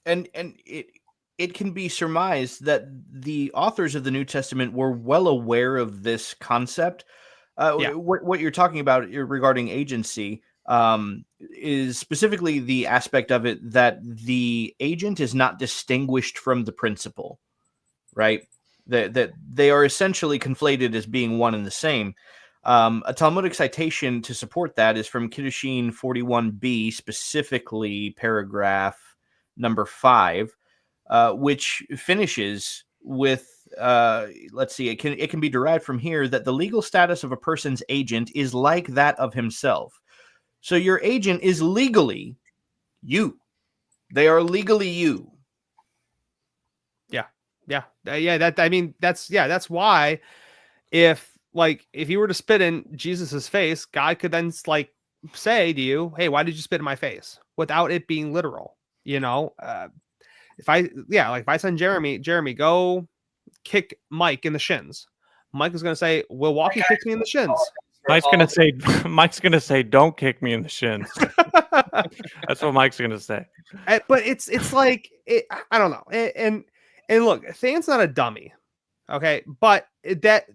And it can be surmised that the authors of the New Testament were well aware of this concept. What you're talking about regarding agency is specifically the aspect of it that the agent is not distinguished from the principal, right? That they are essentially conflated as being one and the same. A Talmudic citation to support that is from Kiddushin 41b, specifically paragraph number 5, which finishes with, let's see, it can be derived from here that the legal status of a person's agent is like that of himself. So your agent is legally you. They are legally you. That's why if you were to spit in Jesus's face, God could then say to you, hey, why did you spit in my face? Without it being literal, if I send Jeremy, go kick Mike in the shins. Mike is going to say, Wilwaukee kicked me in the shins. Mike's gonna say, don't kick me in the shins. That's what Mike's gonna say. But it's like, I don't know. And look, Than's not a dummy, okay? But that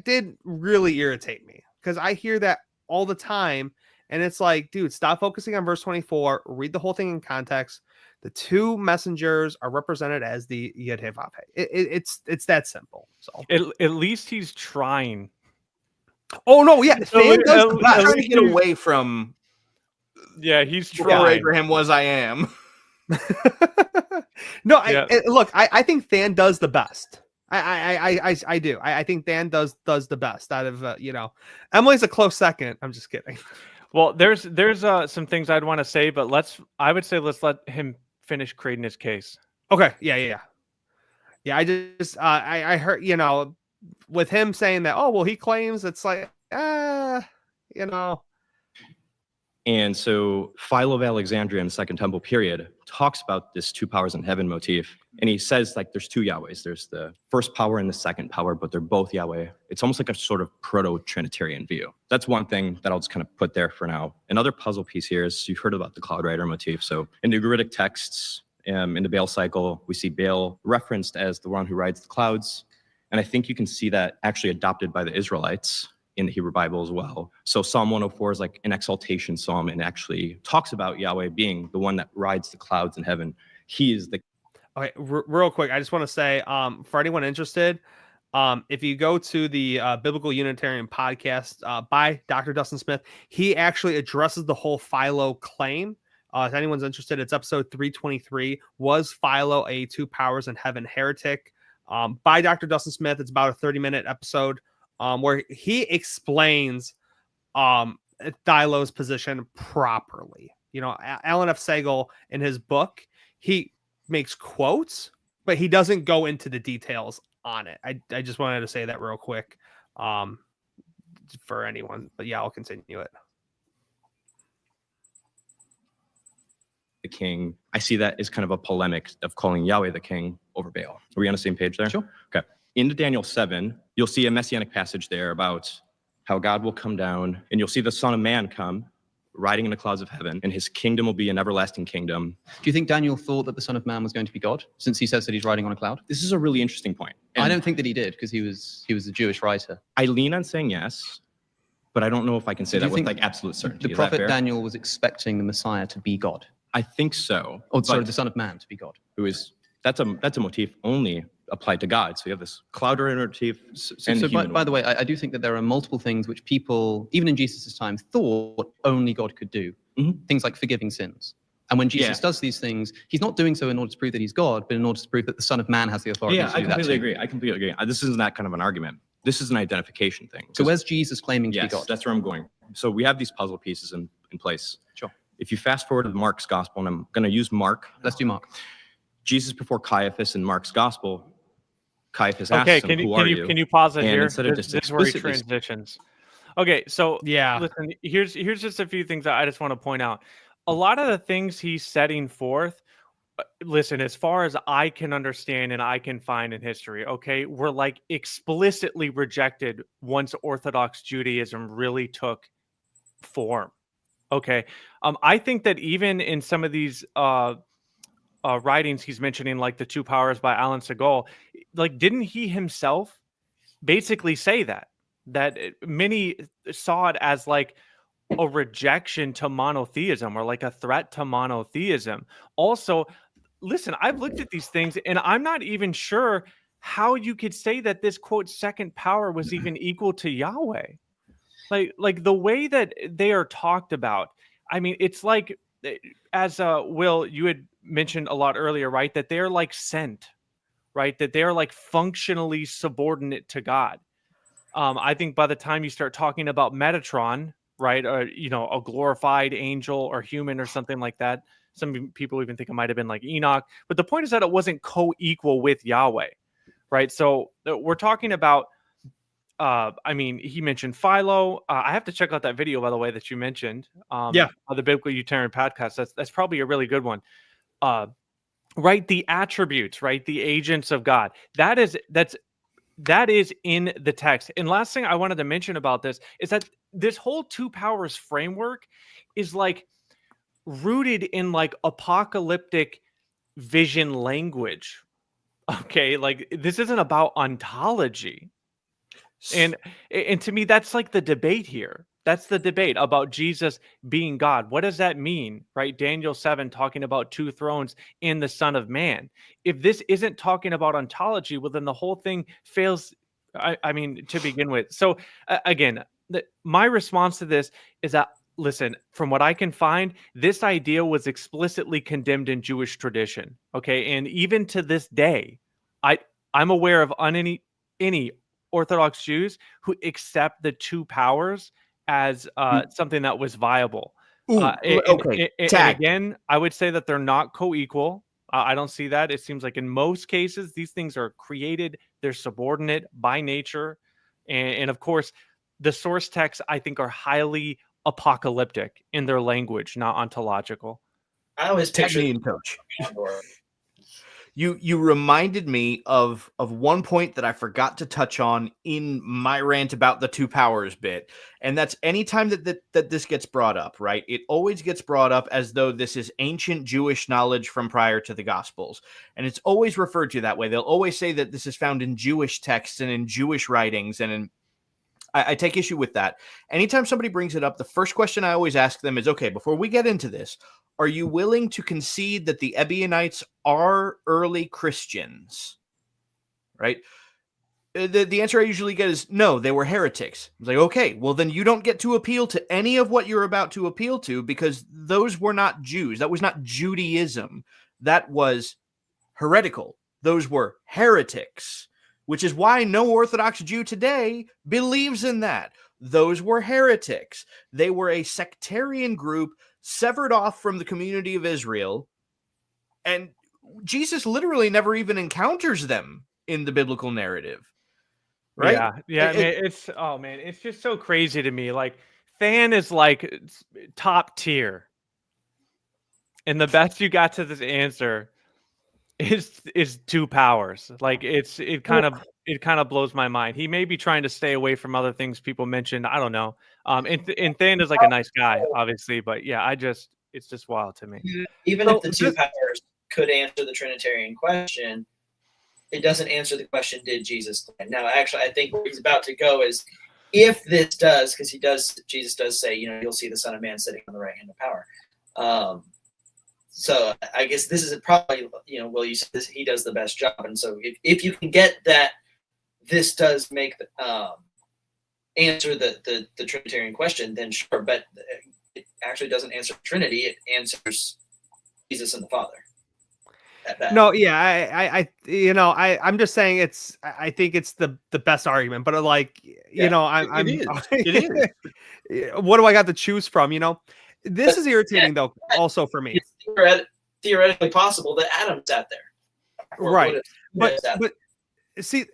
did really irritate me because I hear that all the time, and it's like, dude, stop focusing on verse 24. Read the whole thing in context. The two messengers are represented as the Yud He Vav He. It's that simple. So at least he's trying. Oh no, yeah, Than does trying to get away from. Yeah, he's trying. Before Abraham was, I am. No, look, I think Than does the best. I do. I think Than does the best out of Emily's a close second. I'm just kidding. Well, there's some things I'd want to say, but let's let him finish creating his case. Okay. Yeah. I just I heard, with him saying that, oh well, he claims it's like And so Philo of Alexandria in the Second Temple period talks about this two powers in heaven motif. And he says there's two Yahwehs. There's the first power and the second power, but they're both Yahweh. It's almost like a sort of proto-Trinitarian view. That's one thing that I'll just kind of put there for now. Another puzzle piece here is you've heard about the cloud rider motif. So in the Ugaritic texts, in the Baal cycle, we see Baal referenced as the one who rides the clouds. And I think you can see that actually adopted by the Israelites in the Hebrew Bible as well. So Psalm 104 is like an exaltation psalm and actually talks about Yahweh being the one that rides the clouds in heaven. He is the... Okay, real quick, I just want to say, for anyone interested, if you go to the Biblical Unitarian podcast by Dr. Dustin Smith, he actually addresses the whole Philo claim. If anyone's interested, it's episode 323. Was Philo a two powers in heaven heretic? By Dr. Dustin Smith. It's about a 30-minute episode where he explains Philo's position properly. Alan F. Segal in his book, he makes quotes, but he doesn't go into the details on it. I just wanted to say that real quick for anyone. But yeah, I'll continue it. The king. I see that as kind of a polemic of calling Yahweh the king over Baal. Are we on the same page there? Sure. Okay. Into Daniel 7, you'll see a messianic passage there about how God will come down, and you'll see the Son of Man come riding in the clouds of heaven, and his kingdom will be an everlasting kingdom. Do you think Daniel thought that the Son of Man was going to be God, since he says that he's riding on a cloud? This is a really interesting point. And I don't think that he did, because he was a Jewish writer. I lean on saying yes, but I don't know if I can say that with absolute certainty. The prophet Daniel was expecting the Messiah to be God. I think so. Oh, sorry, the Son of Man to be God. That's a motif only applied to God. So you have this cloud rider motif. By the way, I do think that there are multiple things which people, even in Jesus' time, thought only God could do. Mm-hmm. Things like forgiving sins. And when Jesus does these things, he's not doing so in order to prove that he's God, but in order to prove that the Son of Man has the authority to do that. I completely agree. This isn't that kind of an argument. This is an identification thing. So where's Jesus claiming to be God? That's where I'm going. So we have these puzzle pieces in place. Sure. If you fast forward to Mark's gospel, and I'm going to use Mark. Let's do Mark. Jesus before Caiaphas in Mark's gospel, Caiaphas asks him, who are you? Can you pause it and here? Instead of this is where he transitions. Okay, so Yeah. listen, here's just a few things that I just want to point out. A lot of the things he's setting forth, listen, as far as I can understand and I can find in history, okay, were like explicitly rejected once Orthodox Judaism really took form. Okay. I think that even in some of these writings he's mentioning, like the Two Powers by Alan Segal, like didn't he himself basically say that many saw it as like a rejection to monotheism or like a threat to monotheism. Also, listen, I've looked at these things and I'm not even sure how you could say that this quote second power was even equal to Yahweh. Like the way that they are talked about. I mean, it's like, as Will, you had mentioned a lot earlier, right? That they're like sent, right? That they're like functionally subordinate to God. I think by the time you start talking about Metatron, right, or a glorified angel or human or something like that, some people even think it might have been like Enoch. But the point is that it wasn't co-equal with Yahweh, right? So we're talking about. I mean, he mentioned Philo. I have to check out that video, by the way, that you mentioned. On the Biblical Utilitarian podcast. That's probably a really good one. Right, the attributes, right, the agents of God. That is in the text. And last thing I wanted to mention about this is that this whole two powers framework is like rooted in like apocalyptic vision language. Okay, like this isn't about ontology. And to me, that's like the debate here. That's the debate about Jesus being God. What does that mean, right? Daniel 7 talking about two thrones in the Son of Man. If this isn't talking about ontology, well, then the whole thing fails. I mean, to begin with. So again, my response to this is that, listen, from what I can find, this idea was explicitly condemned in Jewish tradition. Okay, and even to this day, I'm aware of any Orthodox Jews who accept the two powers as something that was viable. Okay. And again, I would say that they're not co-equal. I don't see that. It seems like in most cases, these things are created. They're subordinate by nature. And of course, the source texts, I think, are highly apocalyptic in their language, not ontological. I always picture Coach. You reminded me of one point that I forgot to touch on in my rant about the two powers bit. And that's anytime that this gets brought up, right? It always gets brought up as though this is ancient Jewish knowledge from prior to the Gospels. And it's always referred to that way. They'll always say that this is found in Jewish texts and in Jewish writings. And I take issue with that. Anytime somebody brings it up, the first question I always ask them is, okay, before we get into this, are you willing to concede that the Ebionites are early Christians? Right? The answer I usually get is no, they were heretics. I was like, okay, well, then you don't get to appeal to any of what you're about to appeal to because those were not Jews. That was not Judaism. That was heretical. Those were heretics, which is why no Orthodox Jew today believes in that. Those were heretics. They were a sectarian group severed off from the community of Israel, and Jesus literally never even encounters them in the biblical narrative, right? Yeah. It's just so crazy to me. Like, Than is like top tier, and the best you got to this answer is two powers. Like, it kind of blows my mind. He may be trying to stay away from other things people mentioned. I don't know. And Than is like a nice guy, obviously, but yeah, it's just wild to me. Even if the two powers could answer the Trinitarian question, it doesn't answer the question, did Jesus claim? Now, actually, I think where he's about to go is if this does, because Jesus does say, you'll see the Son of Man sitting on the right hand of power. So I guess this is probably, Will, you said this, he does the best job. And so if you can get that, this does make answer the Trinitarian question, then sure. But it actually doesn't answer Trinity. It answers Jesus and the Father. No, yeah, I'm just saying I think it's the best argument, but like, it is. What do I got to choose from? This is irritating though, also for me. It's theoretically possible that Adam sat there. Right. But see,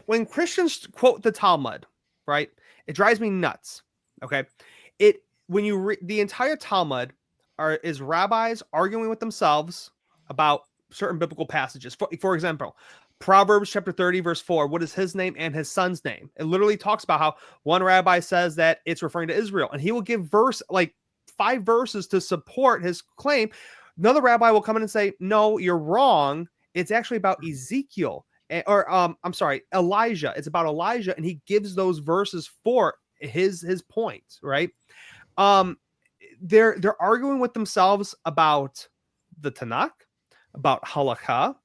when Christians quote the Talmud, right, It drives me nuts. Okay. When you read the entire Talmud is rabbis arguing with themselves about certain biblical passages. For example, Proverbs chapter 30, verse 4, what is his name and his son's name? It literally talks about how one rabbi says that it's referring to Israel, and he will give 5 verses to support his claim. Another rabbi will come in and say, no, you're wrong. It's actually about Ezekiel, Elijah. It's about Elijah, and he gives those verses for his point, right? They're arguing with themselves about the Tanakh, about halakha,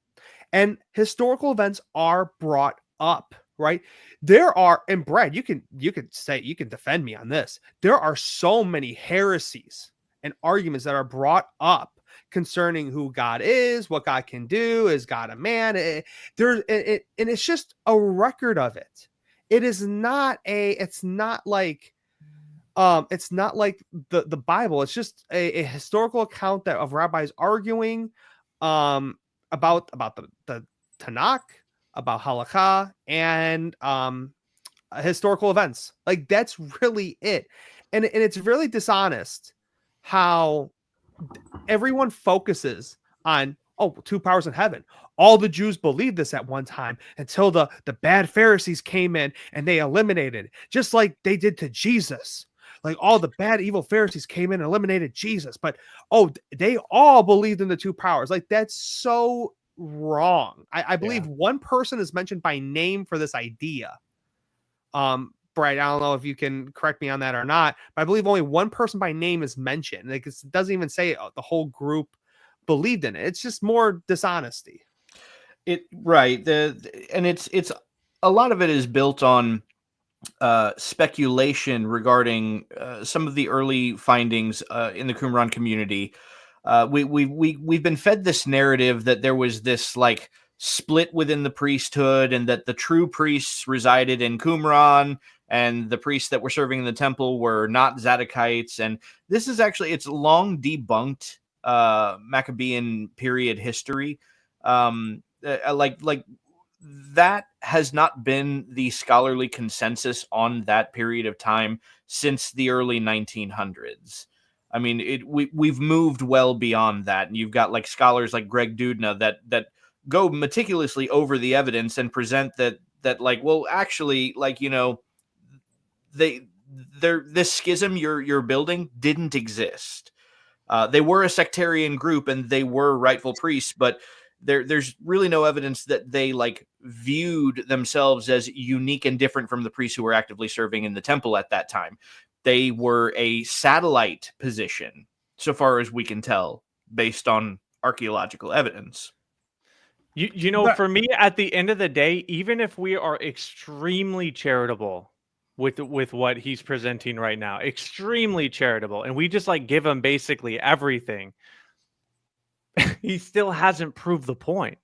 and historical events are brought up, right? There are, and Brad, you can defend me on this. There are so many heresies and arguments that are brought up concerning who God is, what God can do, is God a man? And it's just a record of it. It's not like the Bible. It's just a historical account of rabbis arguing about the Tanakh, about halakha, and historical events. Like, that's really it. And it's really dishonest how everyone focuses on, oh, 2 powers in heaven. All the Jews believed this at one time until the bad Pharisees came in and they eliminated it, just like they did to Jesus. Like, all the bad, evil Pharisees came in and eliminated Jesus. But, they all believed in the 2 powers. Like, that's so wrong. I believe one person is mentioned by name for this idea. Bright, I don't know if you can correct me on that or not, but I believe only one person by name is mentioned. Like, it doesn't even say the whole group believed in it. It's just more dishonesty. It's a lot of it is built on speculation regarding some of the early findings in the Qumran community. We've been fed this narrative that there was this like split within the priesthood, and that the true priests resided in Qumran, and the priests that were serving in the temple were not Zadokites. And this is actually, it's long debunked Maccabean period history. Like that has not been the scholarly consensus on that period of time since the early 1900s. I mean, we've moved well beyond that, and you've got like scholars like Greg Dudna that go meticulously over the evidence and present that like, well, actually, like, you know, this schism you're building didn't exist. They were a sectarian group and they were rightful priests, but there's really no evidence that they like viewed themselves as unique and different from the priests who were actively serving in the temple at that time. They were a satellite position, so far as we can tell, based on archaeological evidence. You know, for me, at the end of the day, even if we are extremely charitable with what he's presenting right now, extremely charitable, and we just like give him basically everything, he still hasn't proved the point.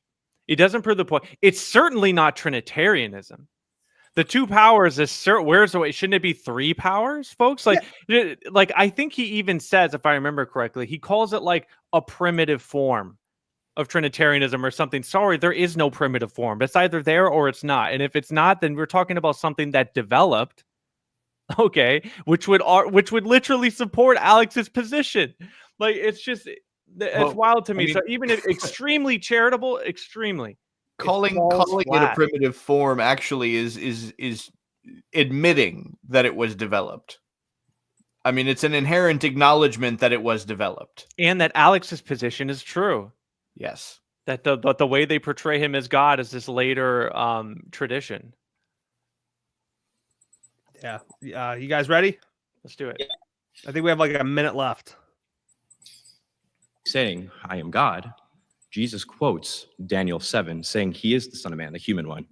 It doesn't prove the point. It's certainly not Trinitarianism. The 2 powers is where's the way? Shouldn't it be 3 powers, folks? Like, like I think he even says, if I remember correctly, he calls it like a primitive form of Trinitarianism or something. Sorry, there is no primitive form. It's either there or it's not. And if it's not, then we're talking about something that developed, okay, which would literally support Alex's position. Like, it's just, it's wild to me. I mean, so even if extremely charitable, calling it a primitive form actually is admitting that it was developed. I mean, it's an inherent acknowledgement that it was developed, and that Alex's position is true. Yes, that the way they portray him as God is this later tradition. Yeah. You guys ready? Let's do it. I think we have like a minute left. Saying, I am God, Jesus quotes Daniel 7, saying he is the Son of Man, the human one,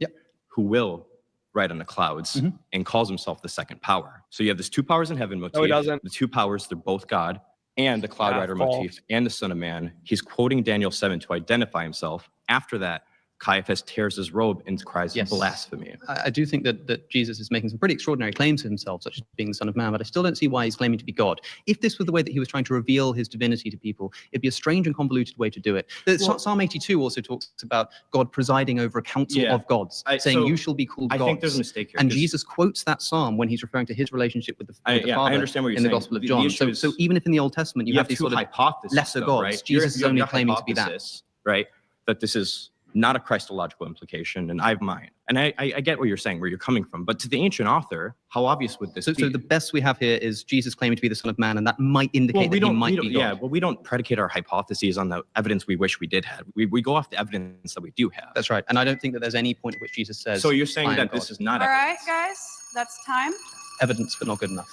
who will ride on the clouds, and calls himself the second power. So you have this 2 powers in heaven motif. No, he doesn't. The 2 powers, they're both God, and the cloud rider motif, and the Son of Man. He's quoting Daniel 7 to identify himself. After that, Caiaphas tears his robe and cries Yes. blasphemy. I do think that Jesus is making some pretty extraordinary claims to himself, such as being the Son of Man, but I still don't see why he's claiming to be God. If this were the way that he was trying to reveal his divinity to people, it'd be a strange and convoluted way to do it. Psalm 82 also talks about God presiding over a council of gods, saying, so you shall be called I gods. think there's a mistake here, And 'cause- Jesus quotes that psalm when he's referring to his relationship with the Father I understand what you're in the saying. Gospel of The John. issue So is even if in the Old Testament you have these two sort of hypotheses, lesser though, gods, right? Jesus is You have only your claiming to be that. hypothesis, right? That this is not a Christological implication, and I have mine. And I get what you're saying, where you're coming from. But to the ancient author, how obvious would this be? So the best we have here is Jesus claiming to be the Son of Man, and that might indicate that he might be God. Yeah, well, we don't predicate our hypotheses on the evidence we wish we did have. We go off the evidence that we do have. That's right. And I don't think that there's any point at which Jesus says. So you're saying "I am that this God." is not All right, guys, that's time. Evidence, but not good enough.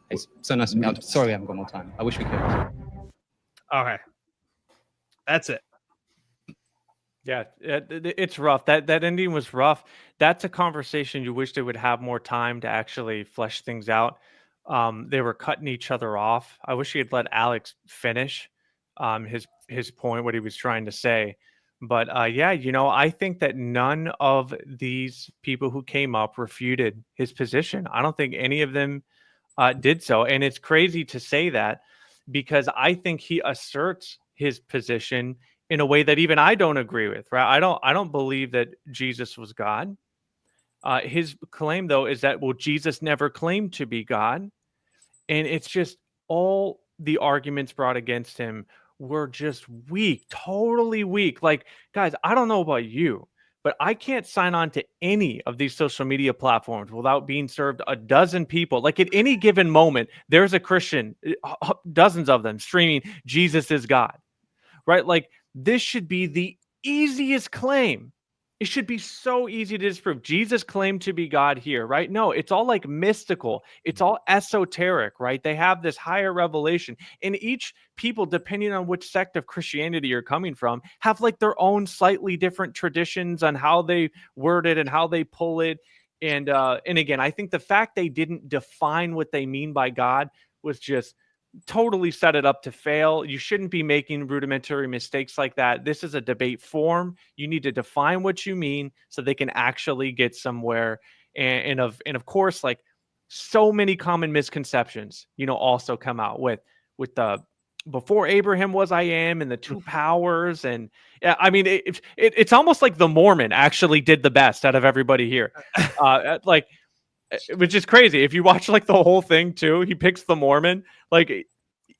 It's so nice to be out. Sorry, we haven't got more time. I wish we could. Okay. That's it. Yeah, it's rough. That ending was rough. That's a conversation you wish they would have more time to actually flesh things out. They were cutting each other off. I wish he had let Alex finish his point, what he was trying to say. But yeah, I think that none of these people who came up refuted his position. I don't think any of them did so. And it's crazy to say that because I think he asserts his position in a way that even I don't agree with, right? I don't believe that Jesus was God. His claim, though, is that, well, Jesus never claimed to be God. And it's just all the arguments brought against him were just weak, totally weak. Like, guys, I don't know about you, but I can't sign on to any of these social media platforms without being served a dozen people. Like at any given moment, there's a Christian, dozens of them streaming, Jesus is God, right? Like, this should be the easiest claim. It should be so easy to disprove. Jesus claimed to be God here, right? No, it's all like mystical. It's all esoteric, right? They have this higher revelation. And each people, depending on which sect of Christianity you're coming from, have like their own slightly different traditions on how they word it and how they pull it. And again, I think the fact they didn't define what they mean by God was just totally set it up to fail. You shouldn't be making rudimentary mistakes like that. This is a debate forum. You need to define what you mean so they can actually get somewhere. And of course, like so many common misconceptions, also come out with the before Abraham was I am and the two powers. And yeah, I mean, it's almost like the Mormon actually did the best out of everybody here. Which is crazy. If you watch like the whole thing too, he picks the Mormon. Like,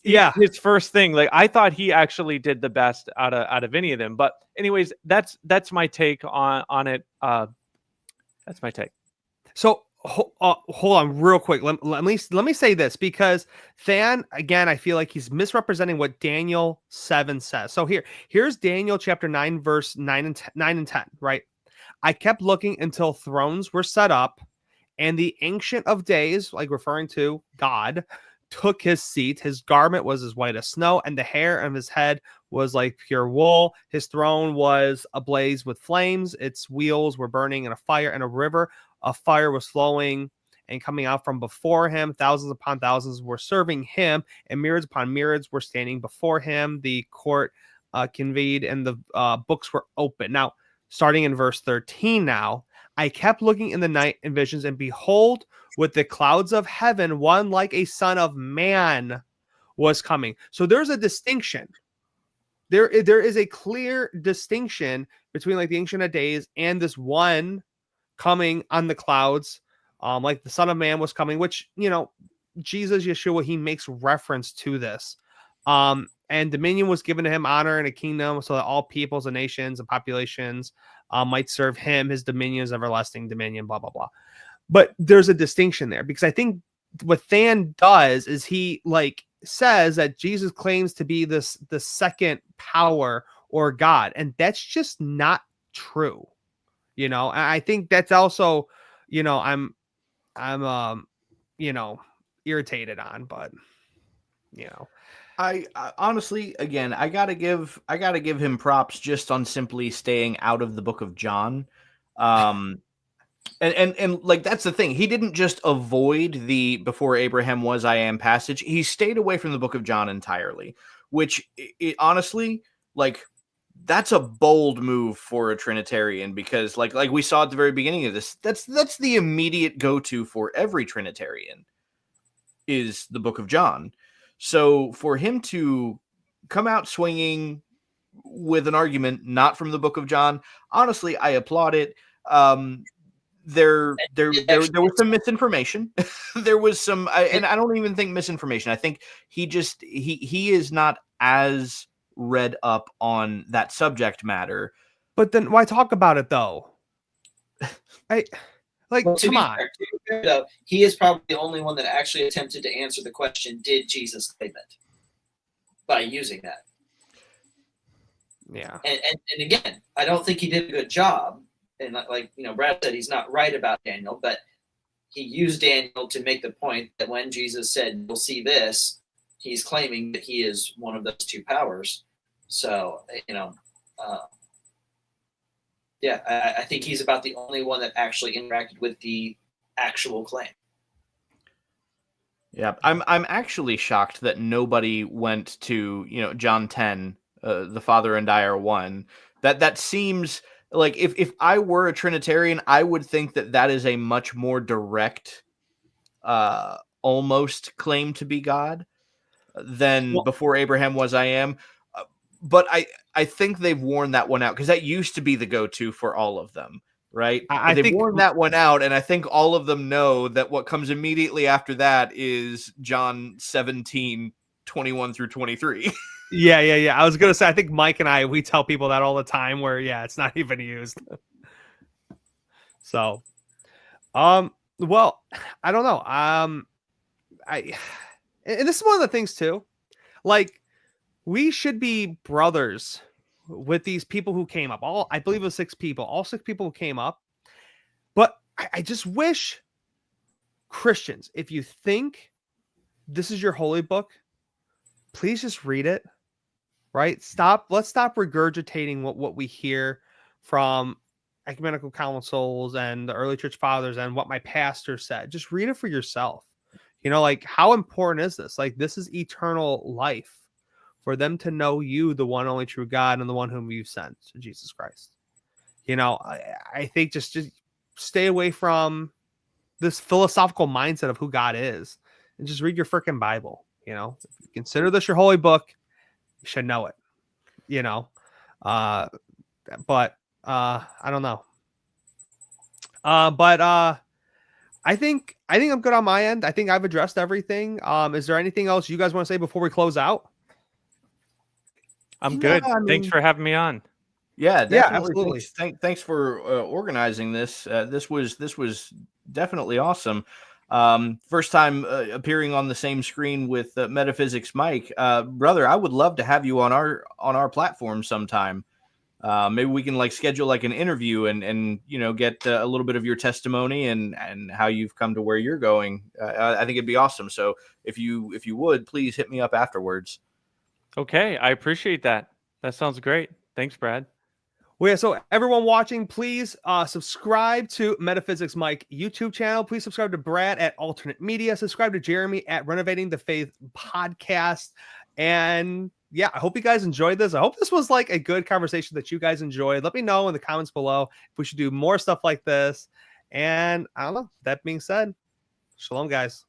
yeah, his first thing. Like, I thought he actually did the best out of any of them. But anyways, that's my take on it. That's my take. So hold on real quick. Let me say this, because Than, again, I feel like he's misrepresenting what Daniel 7 says. So here's Daniel chapter 9, verse 9 and 10, right? I kept looking until thrones were set up, and the Ancient of Days, like referring to God, took his seat. His garment was as white as snow, and the hair of his head was like pure wool. His throne was ablaze with flames. Its wheels were burning in a fire, and a river of fire was flowing and coming out from before him. Thousands upon thousands were serving him, and myriads upon myriads were standing before him. The court convened, and the books were open. Now, starting in verse 13 now, I kept looking in the night in visions, and behold, with the clouds of heaven, one like a son of man was coming. So there's a distinction. There is a clear distinction between like the Ancient of Days and this one coming on the clouds, like the Son of Man was coming, which, Jesus, Yeshua, he makes reference to this. And dominion was given to him, honor and a kingdom, so that all peoples and nations and populations might serve him. His dominion is everlasting dominion, blah, blah, blah. But there's a distinction there, because I think what Than does is he like says that Jesus claims to be the second power or God, and that's just not true. And I think that's also, I'm irritated on, but I honestly, again, I gotta give him props just on simply staying out of the book of John. And like, that's the thing. He didn't just avoid the before Abraham was I am passage. He stayed away from the book of John entirely, which it honestly, like, that's a bold move for a Trinitarian, because like we saw at the very beginning of this, that's the immediate go-to for every Trinitarian is the Book of John. So for him to come out swinging with an argument not from the Book of John, honestly, I applaud it. There was some misinformation. There was some, and I don't even think misinformation. I think he is not as read up on that subject matter. But then why talk about it though? Well, come on. To be fair, though, he is probably the only one that actually attempted to answer the question, did Jesus claim it? By using that. Yeah. And again, I don't think he did a good job. And like, Brad said, he's not right about Daniel, but he used Daniel to make the point that when Jesus said, you'll see this, he's claiming that he is one of those two powers. So, I think he's about the only one that actually interacted with the actual claim. Yeah, I'm actually shocked that nobody went to, John 10, the Father and I are one. That seems like if I were a Trinitarian, I would think that is a much more direct, almost claim to be God than before Abraham was I am. But I think they've worn that one out, because that used to be the go-to for all of them, right? They've worn that one out, and I think all of them know that what comes immediately after that is John 17, 21 through 23. Yeah. I was gonna say, I think Mike and we tell people that all the time where it's not even used. So, well, I don't know. And this is one of the things too, like, we should be brothers with these people who came up. I believe it was 6 people. All 6 people who came up. But I just wish Christians, if you think this is your holy book, please just read it. Right? Let's stop regurgitating what we hear from ecumenical councils and the early church fathers and what my pastor said. Just read it for yourself. Like, how important is this? Like, this is eternal life. For them to know you, the one only true God, and the one whom you sent, Jesus Christ. I think just stay away from this philosophical mindset of who God is, and just read your freaking Bible. If you consider this your holy book, you should know it. But I don't know. I think I'm good on my end. I think I've addressed everything. Is there anything else you guys want to say before we close out? I'm good. Thanks for having me on. Yeah, definitely. Absolutely. Thanks for organizing this. This was definitely awesome. First time appearing on the same screen with MetaphysyicsMike. Brother, I would love to have you on our platform sometime. Maybe we can schedule an interview and get a little bit of your testimony and how you've come to where you're going. I think it'd be awesome. So if you would, please hit me up afterwards. Okay, I appreciate that. That sounds great. Thanks, Brad. Well, yeah, so everyone watching, please subscribe to MetaphysyicsMike YouTube channel. Please subscribe to Brad at Alternate Media. Subscribe to Jeremy at Renovating the Faith Podcast. And yeah, I hope you guys enjoyed this. I hope this was a good conversation that you guys enjoyed. Let me know in the comments below if we should do more stuff like this. And I don't know. That being said, shalom, guys.